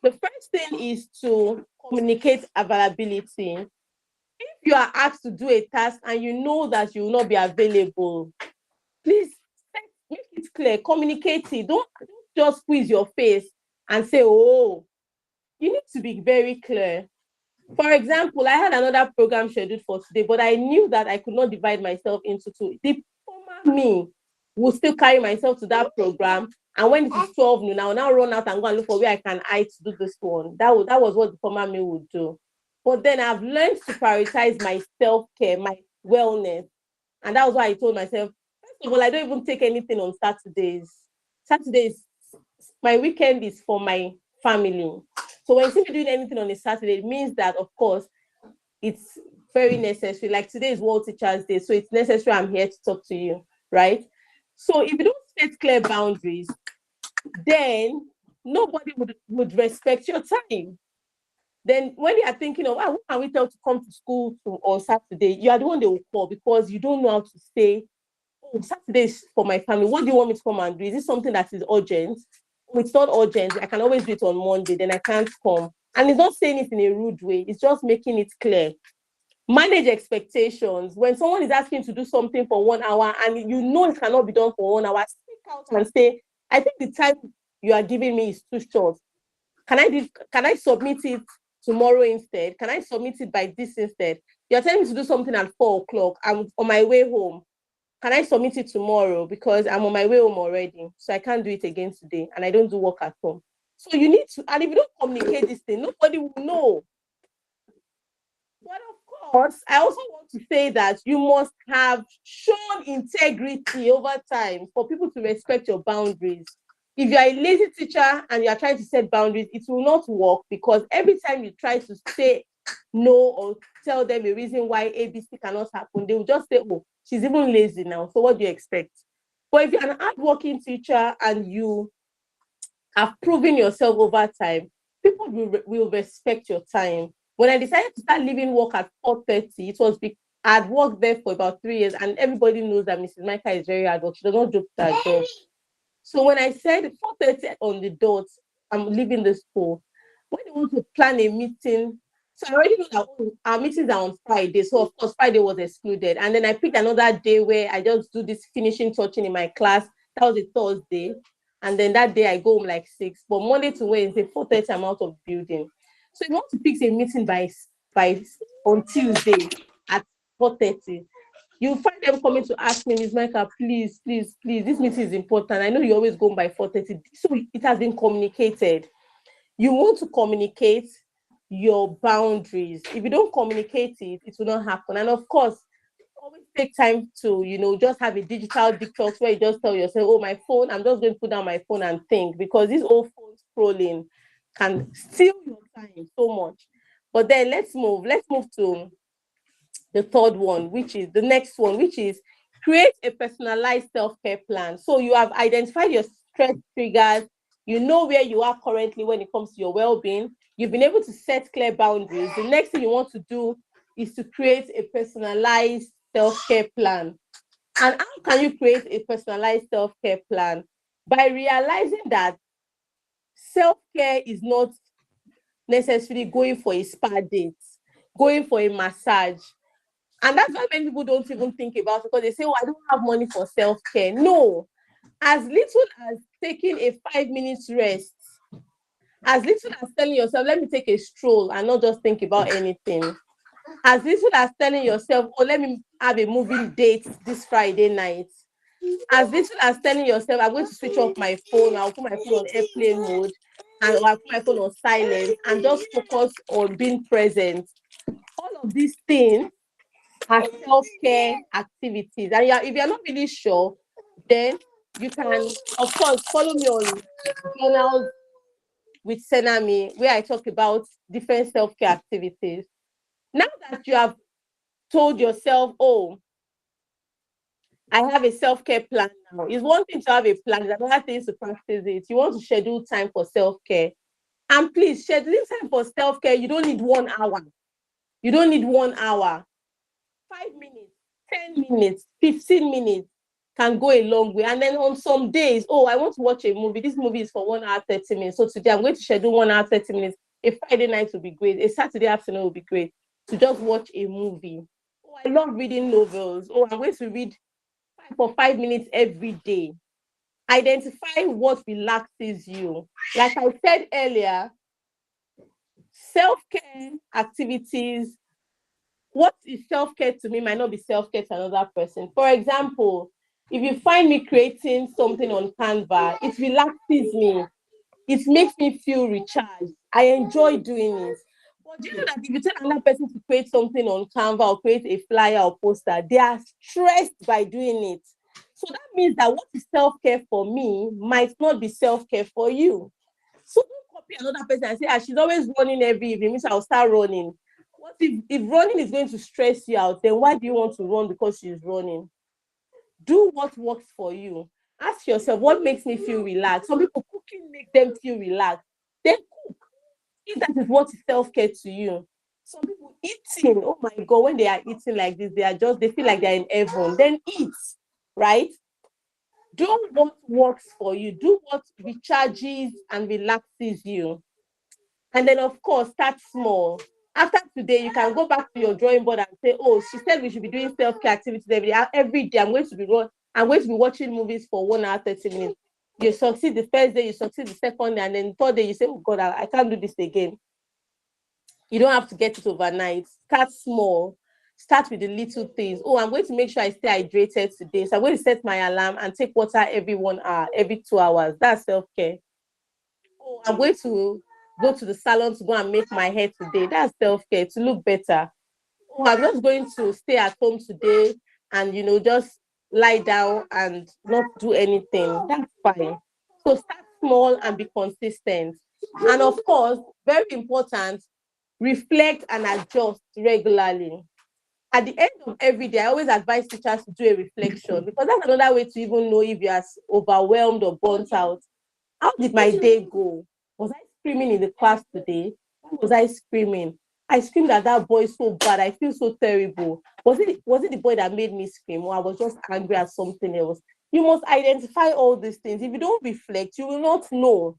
The first thing is to communicate availability. If you are asked to do a task and you know that you will not be available, please make it clear, communicate it. Don't just squeeze your face and say, oh, you need to be very clear. For example, I had another program scheduled for today, but I knew that I could not divide myself into two. The former me will still carry myself to that program. And when it is 12 noon, I will now run out and go and look for where I can hide to do this one. That was what the former me would do. But then I've learned to prioritize my self-care, my wellness. And that was why I told myself, first of all, I don't even take anything on Saturdays. Saturdays, my weekend is for my family. So when you see me doing anything on a Saturday, it means that, of course, it's very necessary. Like today is World Teachers Day, so it's necessary I'm here to talk to you, right? So if you don't set clear boundaries, then nobody would respect your time. Then when they are thinking of, who can we tell to come to school on Saturday, you are the one they will call because you don't know how to say, oh, Saturday is for my family. What do you want me to come and do? Is this something that is urgent? Oh, it's not urgent. I can always do it on Monday. Then I can't come. And it's not saying it in a rude way. It's just making it clear. Manage expectations. When someone is asking to do something for 1 hour and you know it cannot be done for 1 hour, speak out and say, I think the time you are giving me is too short. Can I submit it tomorrow instead? Can I submit it by this instead? You're telling me to do something at 4 o'clock. I'm on my way home. Can I submit it tomorrow? Because I'm on my way home already. So I can't do it again today. And I don't do work at home. So you need to, and if you don't communicate this thing, nobody will know. But of course, I also want to say that you must have shown integrity over time for people to respect your boundaries. If you are a lazy teacher and you are trying to set boundaries, it will not work because every time you try to say no or tell them a reason why ABC cannot happen, they will just say, oh, she's even lazy now. So what do you expect? But if you're an hardworking teacher and you have proven yourself over time, people will respect your time. When I decided to start leaving work at 4:30, it was because I'd worked there for about 3 years and everybody knows that Mrs. Micah is very hard work. She does not joke with her job. So when I said 4:30 on the dot, I'm leaving the school. When they want to plan a meeting, so I already know that our meetings are on Friday. So of course, Friday was excluded. And then I picked another day where I just do this finishing touching in my class. That was a Thursday. And then that day I go home like 6. But Monday to Wednesday, 4:30, I'm out of the building. So if you want to fix a meeting by on Tuesday at 4:30, you find them coming to ask me, Ms. Micah, please, this meeting is important. I know you always go by 4:30. So it has been communicated. You want to communicate your boundaries. If you don't communicate it, it will not happen. And of course, always take time to, just have a digital detox where you just tell yourself, oh, my phone, I'm just going to put down my phone and think, because this old phone scrolling can steal your time so much. But then let's move to the third one, which is the next one, which is create a personalized self-care plan. So you have identified your stress triggers, you know where you are currently when it comes to your well-being, you've been able to set clear boundaries. The next thing you want to do is to create a personalized self-care plan. And how can you create a personalized self-care plan? By realizing that self-care is not necessarily going for a spa date, going for a massage. And that's why many people don't even think about it, because they say, oh, I don't have money for self-care. No, as little as taking a 5 minutes rest, as little as telling yourself, let me take a stroll and not just think about anything, as little as telling yourself, oh, let me have a movie date this Friday night, as little as telling yourself, I'm going to switch off my phone, I'll put my phone on airplane mode, and I'll put my phone on silent and just focus on being present. All of these things are self-care activities. And if you're not really sure, then you can, of course, follow me on Journals with Senami, where I talk about different self-care activities. Now that you have told yourself, oh, I have a self-care plan now. It's one thing to have a plan, it's another thing to practice it. You want to schedule time for self-care. And please, scheduling time for self-care, you don't need 1 hour. You don't need 1 hour. 5 minutes, 10 minutes, 15 minutes can go a long way. And then on some days, oh, I want to watch a movie. This movie is for 1 hour, 30 minutes. So today I'm going to schedule 1 hour, 30 minutes. A Friday night will be great. A Saturday afternoon will be great to just watch a movie. Oh, I love reading novels. Oh, I'm going to read for 5 minutes every day. Identify what relaxes you. Like I said earlier, self-care activities, what is self-care to me might not be self-care to another person. For example, if you find me creating something on Canva, it relaxes me. It makes me feel recharged. I enjoy doing it. But you know that if you tell another person to create something on Canva or create a flyer or poster, they are stressed by doing it. So that means that what is self-care for me might not be self-care for you. So don't copy another person and say, ah, she's always running every evening, means I'll start running. What if running is going to stress you out, then why do you want to run because she's running? Do what works for you. Ask yourself, what makes me feel relaxed? Some people, cooking makes them feel relaxed. Then cook. If that is what is self-care to you. Some people eating, oh my God, when they are eating like this, they feel like they're in heaven. Then eat, right? Do what works for you. Do what recharges and relaxes you. And then, of course, start small. After today, you can go back to your drawing board and say, oh, she said we should be doing self-care activities every day. Every day, I'm going to be watching movies for 1 hour, 30 minutes. You succeed the first day, you succeed the second day, and then the third day, you say, oh, God, I can't do this again. You don't have to get it overnight. Start small. Start with the little things. Oh, I'm going to make sure I stay hydrated today. So I'm going to set my alarm and take water every 1 hour, every 2 hours. That's self-care. Oh, I'm going to go to the salon to go and make my hair today. That's self-care, to look better. Oh, I'm just going to stay at home today and, just lie down and not do anything. That's fine. So start small and be consistent. And of course, very important, reflect and adjust regularly. At the end of every day, I always advise teachers to do a reflection, because that's another way to even know if you're overwhelmed or burnt out. How did my day go? Was I screaming in the class today? Why was I screaming? I screamed at that boy so bad. I feel so terrible. Was it the boy that made me scream, or I was just angry at something else? You must identify all these things. If you don't reflect, you will not know.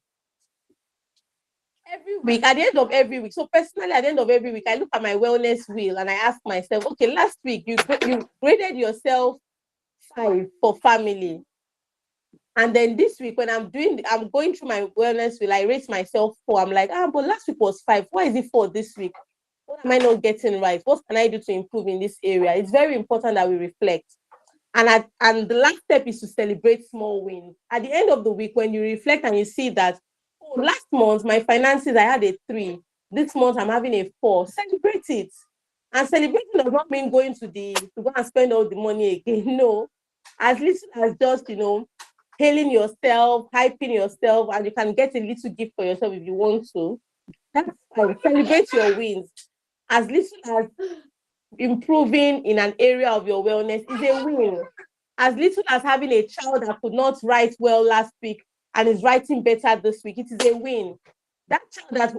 Every week, at the end of every week, so personally, at the end of every week, I look at my wellness wheel and I ask myself, okay, last week you graded yourself 5 for family. And then this week, when I'm going through my wellness wheel, I rate myself 4. I'm like, but last week was 5. Why is it 4 this week? What am I not getting right? What can I do to improve in this area? It's very important that we reflect. And the last step is to celebrate small wins. At the end of the week, when you reflect and you see that, oh, last month, my finances, I had a 3. This month, I'm having a 4. Celebrate it. And celebrating does not mean going to go and spend all the money again. No. As little as just, hailing yourself, hyping yourself, and you can get a little gift for yourself if you want to. That's fine. Celebrate your wins. As little as improving in an area of your wellness is a win. As little as having a child that could not write well last week and is writing better this week, it is a win. That child that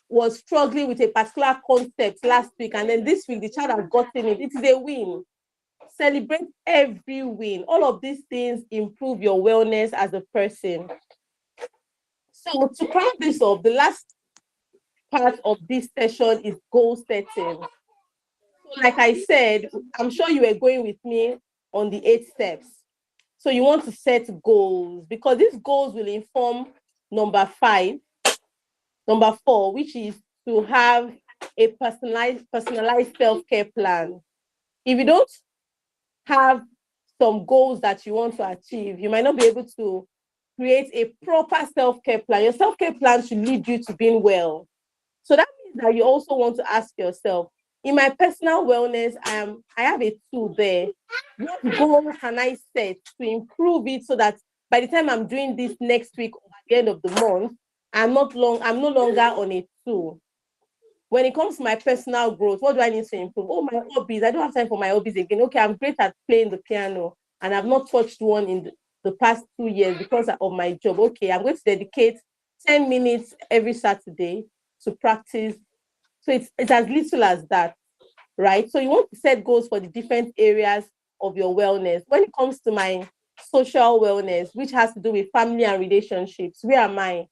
was struggling with a particular concept last week, and then this week the child has gotten it. It is a win. Celebrate every win. All of these things improve your wellness as a person. So to round this up, the last part of this session is goal setting. So like I said, I'm sure you were going with me on the 8 steps. So you want to set goals, because these goals will inform number 4, which is to have a personalized self-care plan. If you don't have some goals that you want to achieve, you might not be able to create a proper self-care plan. Your self-care plan should lead you to being well. So that means that you also want to ask yourself, in my personal wellness, I have a tool there. What goal can I set to improve it so that by the time I'm doing this next week or at the end of the month, I'm no longer on a tool. When it comes to my personal growth, what do I need to improve? Oh, my hobbies. I don't have time for my hobbies again. Okay, I'm great at playing the piano, and I've not touched one in the past 2 years because of my job. Okay, I'm going to dedicate 10 minutes every Saturday to practice. So it's as little as that, right? So you want to set goals for the different areas of your wellness. When it comes to my social wellness, which has to do with family and relationships, where am I?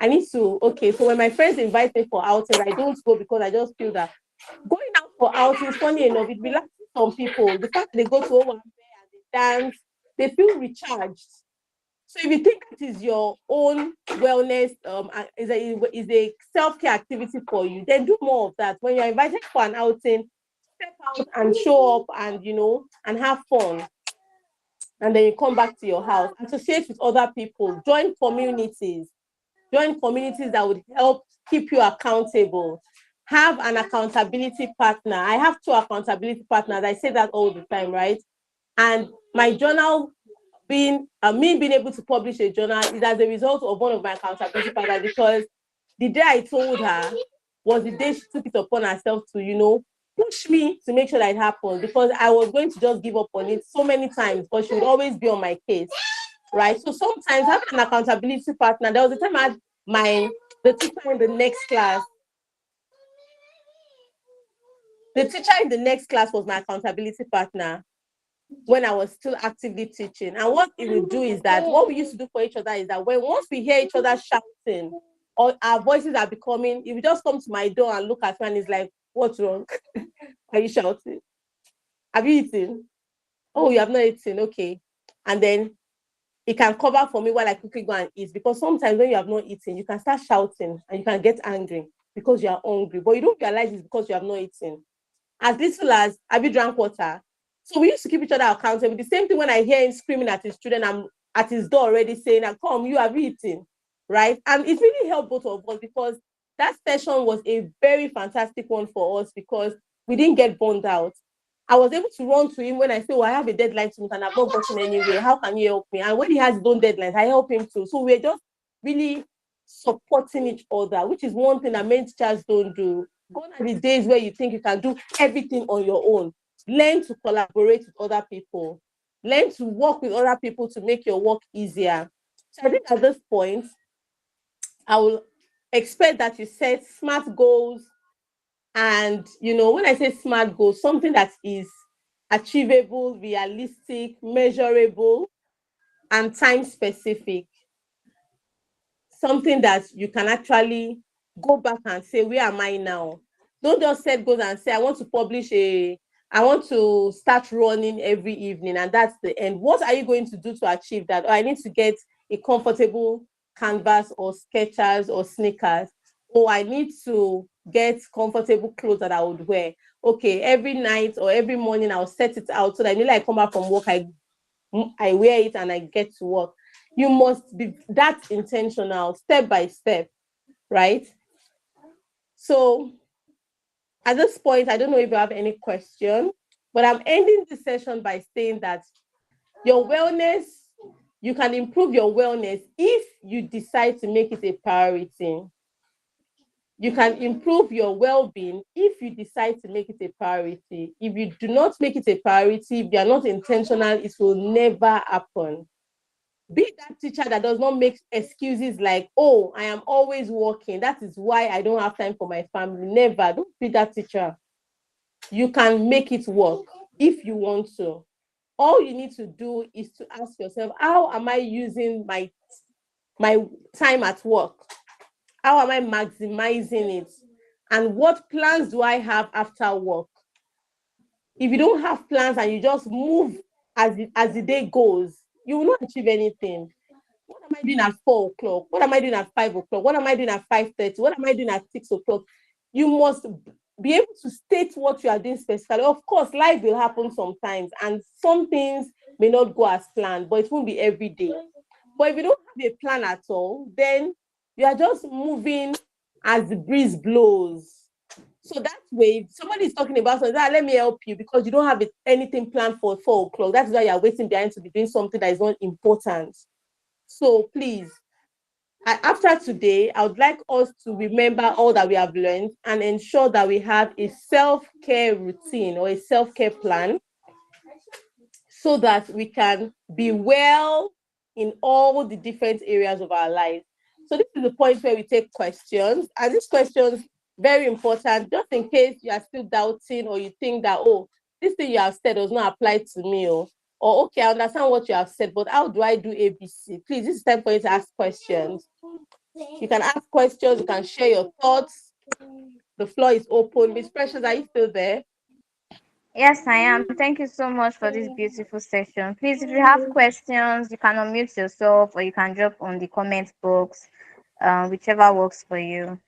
I need to, okay, so when my friends invite me for outings, I don't go because I just feel that going out for outings, funny enough, it relaxes some people. The fact that they go to Owambe and they dance, they feel recharged. So if you think that is your own wellness, is a self-care activity for you, then do more of that. When you're invited for an outing, step out and show up and, and have fun. And then you come back to your house, associate with other people, join communities that would help keep you accountable. Have an accountability partner. I have 2 accountability partners. I say that all the time, right? And my journal me being able to publish a journal is as a result of one of my accountability partners, because the day I told her was the day she took it upon herself to, push me to make sure that it happens, because I was going to just give up on it so many times, but she would always be on my case, right? So sometimes having an accountability partner, there was a time I had the teacher in the next class. The teacher in the next class was my accountability partner when I was still actively teaching. And what it would do is that what we used to do for each other is that once we hear each other shouting or our voices are becoming, if you just come to my door and look at me and it's like, what's wrong? Are you shouting? Have you eaten? Oh, you have not eaten. Okay. And then it can cover for me while I quickly go and eat, because sometimes when you have not eaten, you can start shouting and you can get angry because you are hungry, but you don't realize it's because you have not eaten. As little as, have you drank water? So we used to keep each other accountable. The same thing when I hear him screaming at his children, I'm at his door already saying, come, you have eaten, right? And it really helped both of us, because that session was a very fantastic one for us, because we didn't get burned out. I was able to run to him when I say, I have a deadline to meet and I've not gotten anywhere. How can you help me? And when he has his own deadlines, I help him too. So we're just really supporting each other, which is one thing that many teachers don't do. Gone are the days where you think you can do everything on your own. Learn to collaborate with other people. Learn to work with other people to make your work easier. So I think at this point, I will expect that you set SMART goals. And, when I say SMART goals, something that is achievable, realistic, measurable, and time specific. Something that you can actually go back and say, where am I now? Don't just set goals and say, I want to start running every evening, and that's the end. What are you going to do to achieve that? Or I need to get a comfortable canvas or Skechers or sneakers. Or I need to get comfortable clothes that I would wear. Okay, every night or every morning I'll set it out so that immediately I come back from work, I wear it and I get to work. You must be that intentional, step by step, right? So at this point, I don't know if you have any question, but I'm ending this session by saying that your wellness, you can improve your wellness if you decide to make it a priority. You can improve your well-being if you decide to make it a priority. If you do not make it a priority, if you are not intentional, it will never happen. Be that teacher that does not make excuses like, oh, I am always working, that is why I don't have time for my family. Never. Don't be that teacher. You can make it work if you want to. All you need to do is to ask yourself, how am I using my time at work? How am I maximizing it? And what plans do I have after work? If you don't have plans and you just move as the day goes, you will not achieve anything. What am I doing at 4 o'clock? What am I doing at 5 o'clock? What am I doing at 5:30? What am I doing at 6 o'clock? You must be able to state what you are doing specifically. Of course, life will happen sometimes, and some things may not go as planned, but it won't be every day. But if you don't have a plan at all, then you are just moving as the breeze blows. So that way, if somebody is talking about something, let me help you, because you don't have anything planned for 4 o'clock. That's why you're waiting behind to be doing something that is not important. So please, after today, I would like us to remember all that we have learned and ensure that we have a self-care routine or a self-care plan so that we can be well in all the different areas of our lives. So this is the point where we take questions, and these questions very important, just in case you are still doubting or you think that, oh, this thing you have said does not apply to me, or okay, I understand what you have said, but how do I do ABC? Please, this is time for you to ask questions. You can ask questions, you can share your thoughts. The floor is open. Miss Precious, are you still there? Yes, I am. Thank you so much for this beautiful session. Please, if you have questions, you can unmute yourself or you can drop on the comment box, whichever works for you.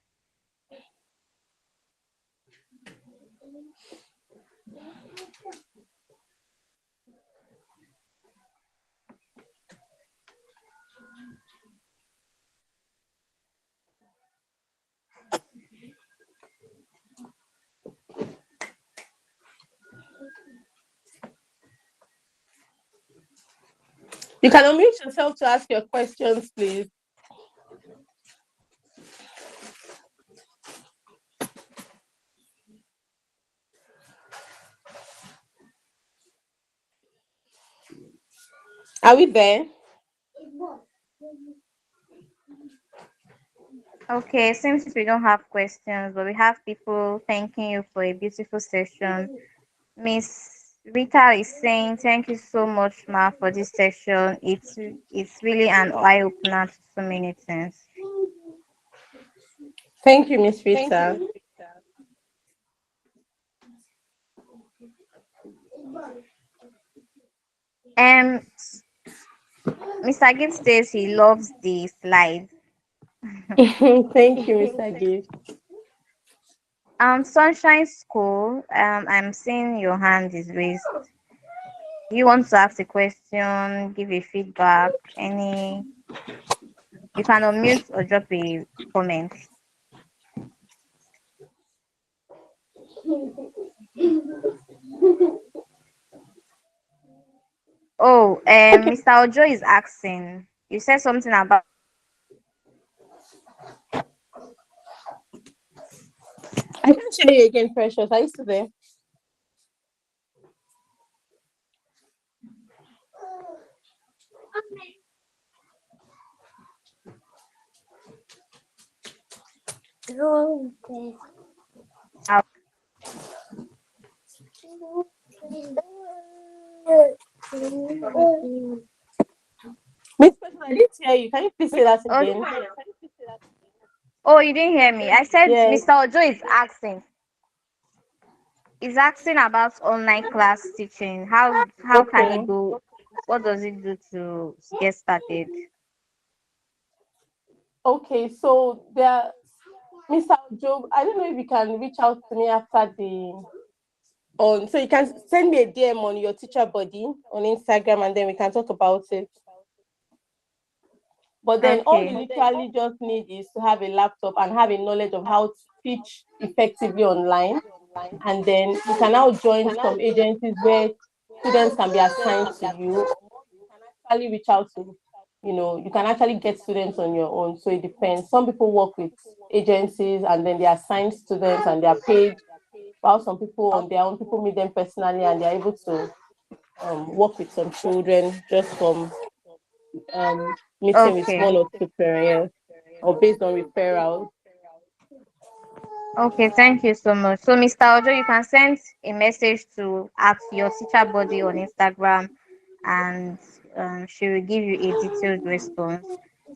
You can unmute yourself to ask your questions, please. Are we there? Okay, seems we don't have questions, but we have people thanking you for a beautiful session. Miss Rita is saying, "Thank you so much, Ma, for this session. It's really an eye opener to so many things." Thank you, Miss Rita. And Mr. Gift says he loves the slide. Thank you, Mr. Gift. Sunshine School. I'm seeing your hand is raised. Do you want to ask a question, give a feedback, any? You can unmute or drop a comment. Oh, Mr. Ojo is asking. You said something about. I can't hear you again, Precious. Are you still there? Miss Precious, I didn't hear you. Can you please say that again? Oh, you didn't hear me. I said Yes. Mr. Ojo is asking. He's asking about online class teaching. How can Okay. it go? What does it do to get started? Okay, so there, Mr. Job, I don't know if you can reach out to me after the so you can send me a DM on your teacher body on Instagram, and then we can talk about it. But then all you Okay. literally just need is to have a laptop and have a knowledge of how to teach effectively online. And then you can now join some agencies where students can be assigned to you. Or you can actually reach out to, you can actually get students on your own. So it depends. Some people work with agencies and then they assign students and they are paid, while some people on their own, people meet them personally and they're able to work with some children just from meeting with Okay. one or two parents or based on referrals. Okay, thank you so much. So, Mr. Ojo, you can send a message to at your teacher body on Instagram, and she will give you a detailed response.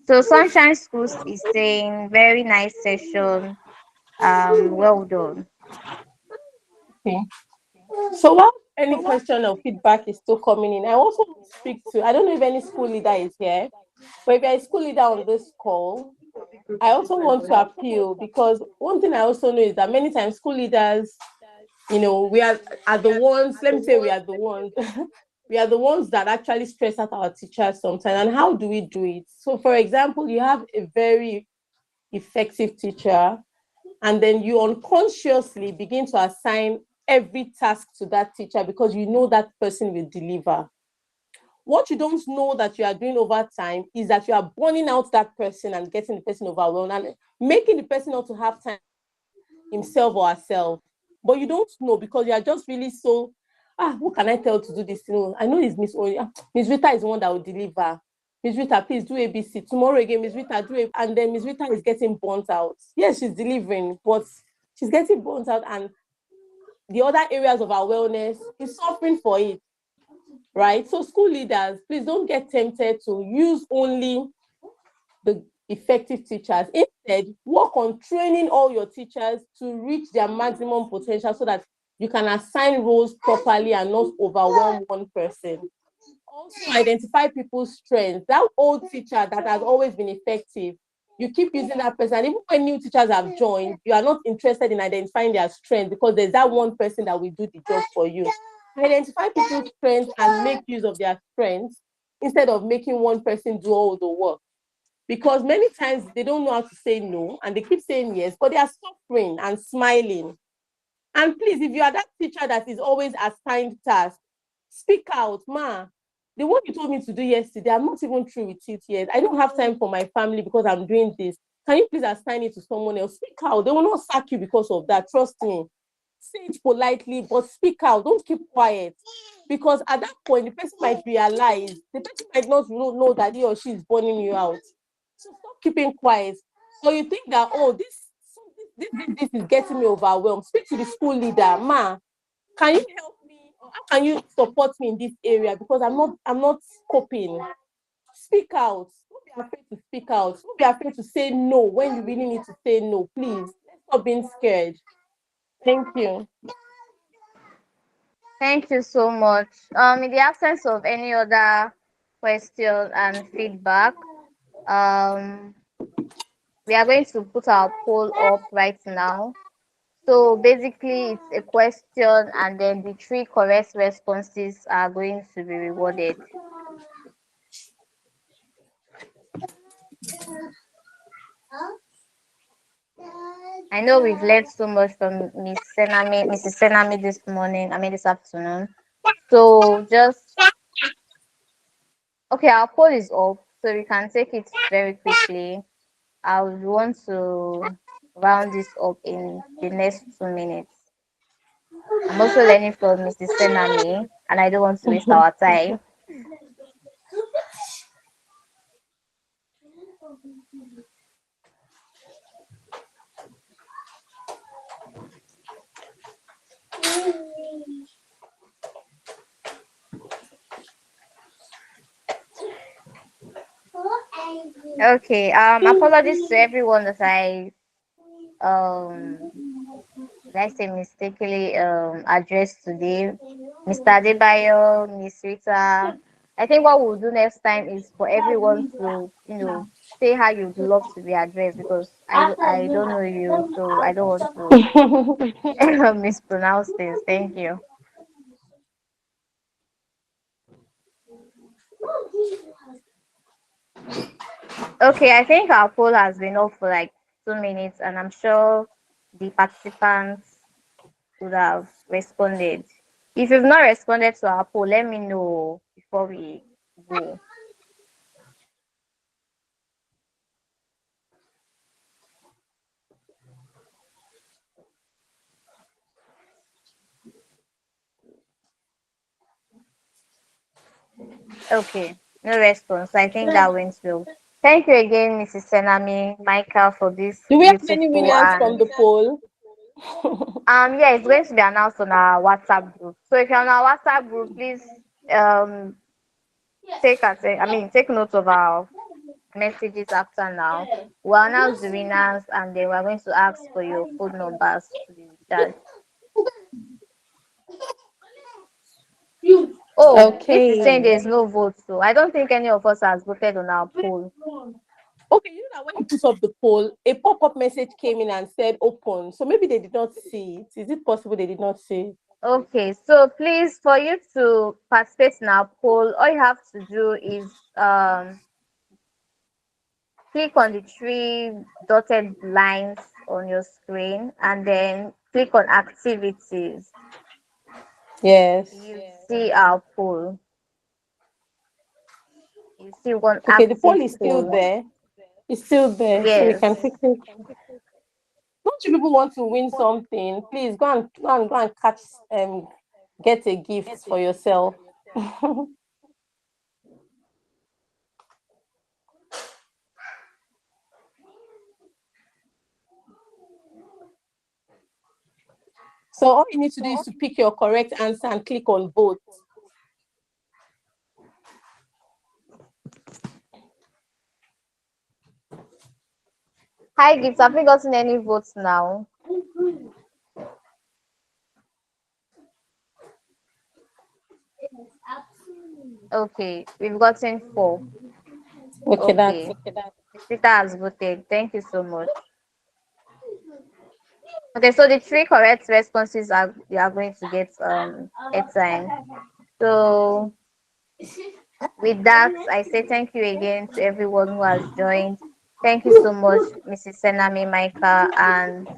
So, Sunshine Schools is saying, very nice session. Well done. Okay. So while any question or feedback is still coming in, I also want to speak to, I don't know if any school leader is here, but if you're a school leader on this call, I also want to appeal, because one thing I also know is that many times school leaders, we are the ones, let me say we are the ones, we are the ones that actually stress out our teachers sometimes. And how do we do it? So for example, you have a very effective teacher, and then you unconsciously begin to assign every task to that teacher because you know that person will deliver. What you don't know that you are doing over time is that you are burning out that person and getting the person overwhelmed and making the person not to have time himself or herself. But you don't know because you are just really so, who can I tell to do this? I know it's Miss Only. Miss Rita is the one that will deliver. Miss Rita, please do ABC. Tomorrow again, Miss Rita, do it. And then Miss Rita is getting burnt out. Yes, she's delivering, but she's getting burnt out, and the other areas of our wellness is suffering for it, right? So school leaders, please don't get tempted to use only the effective teachers. Instead, work on training all your teachers to reach their maximum potential so that you can assign roles properly and not overwhelm one person. Also, identify people's strengths. That old teacher that has always been effective, you keep using that person. Even when new teachers have joined, you are not interested in identifying their strengths because there's that one person that will do the job for you. Identify people's strengths and make use of their strengths instead of making one person do all the work. Because many times they don't know how to say no and they keep saying yes, but they are suffering and smiling. And please, if you are that teacher that is always assigned tasks, speak out, ma. The one you told me to do yesterday, I'm not even through with it yet. I don't have time for my family because I'm doing this. Can you please assign it to someone else? Speak out. They will not sack you because of that. Trust me. Say it politely, but speak out. Don't keep quiet. Because at that point, the person might realize, the person might not know that he or she is burning you out. So stop keeping quiet. So you think that, oh, this is getting me overwhelmed. Speak to the school leader, ma. Can you help me? Or how can you support me in this area? Because I'm not coping. Speak out. Don't be afraid to speak out. Don't be afraid to say no when you really need to say no. Please, let's stop being scared. Thank you. Thank you so much. In the absence of any other question and feedback, um, we are going to put our poll up right now. So basically, it's a question, and then the three correct responses are going to be rewarded. I know we've learned so much from Mrs. Senami this morning. I mean this afternoon. So just okay, our poll is up, so we can take it very quickly. I would want to round this up in the next 2 minutes. I'm also learning from Mrs. Senami, and I don't want to waste our time. Okay. Apologies to everyone that um I say mistakenly addressed today. Mr. Adebayo, Miss Rita. I think what we'll do next time is for everyone to, say how you'd love to be addressed, because I don't know you, so I don't want to mispronounce things. Thank you. Okay, I think our poll has been up for like 2 minutes, and I'm sure the participants would have responded. If you've not responded to our poll, let me know before we go. Okay. No response. I think that went well. Thank you again, Mrs. Senami Micah, for this Do we have any beautiful winners from and the poll? yeah, it's going to be announced on our WhatsApp group. So if you're on our WhatsApp group, please um take note of our messages after now. We'll announce the winners and then we're going to ask for your phone numbers to be recharged. Oh, this is saying Okay. there's no vote, so I don't think any of us has voted on our poll. Okay, you know that when you put up the poll, a pop-up message came in and said open. So maybe they did not see it. Is it possible they did not see it? Okay, so please, for you to participate in our poll, all you have to do is click on the three dotted lines on your screen and then click on activities. Yes. You see our poll. You see one Okay, the poll active is still poll. there. It's still there. So we Yes. can quickly. Don't you people want to win something? Please go and catch get a gift for yourself. So all you need to do is to pick your correct answer and click on vote. Hi, Gibbs. Have we gotten any votes now? Okay, we've gotten 4. Okay, that's Okay, the speaker has voted. Thank you so much. Okay, so the 3 correct responses are you are going to get airtime. So with that, I say thank you again to everyone who has joined. Thank you so much, Mrs. Senami Micah, and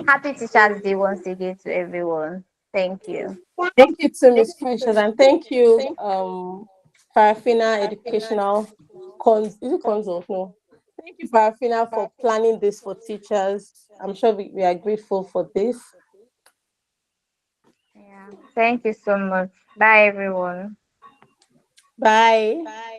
happy Teachers Day once again to everyone. Thank you. thank you to Miss Precious and thank you, Farafina Educational is it consult? No. Thank you, Farafina, for planning this for teachers. I'm sure we are grateful for this. Yeah. Thank you so much. Bye, everyone. Bye.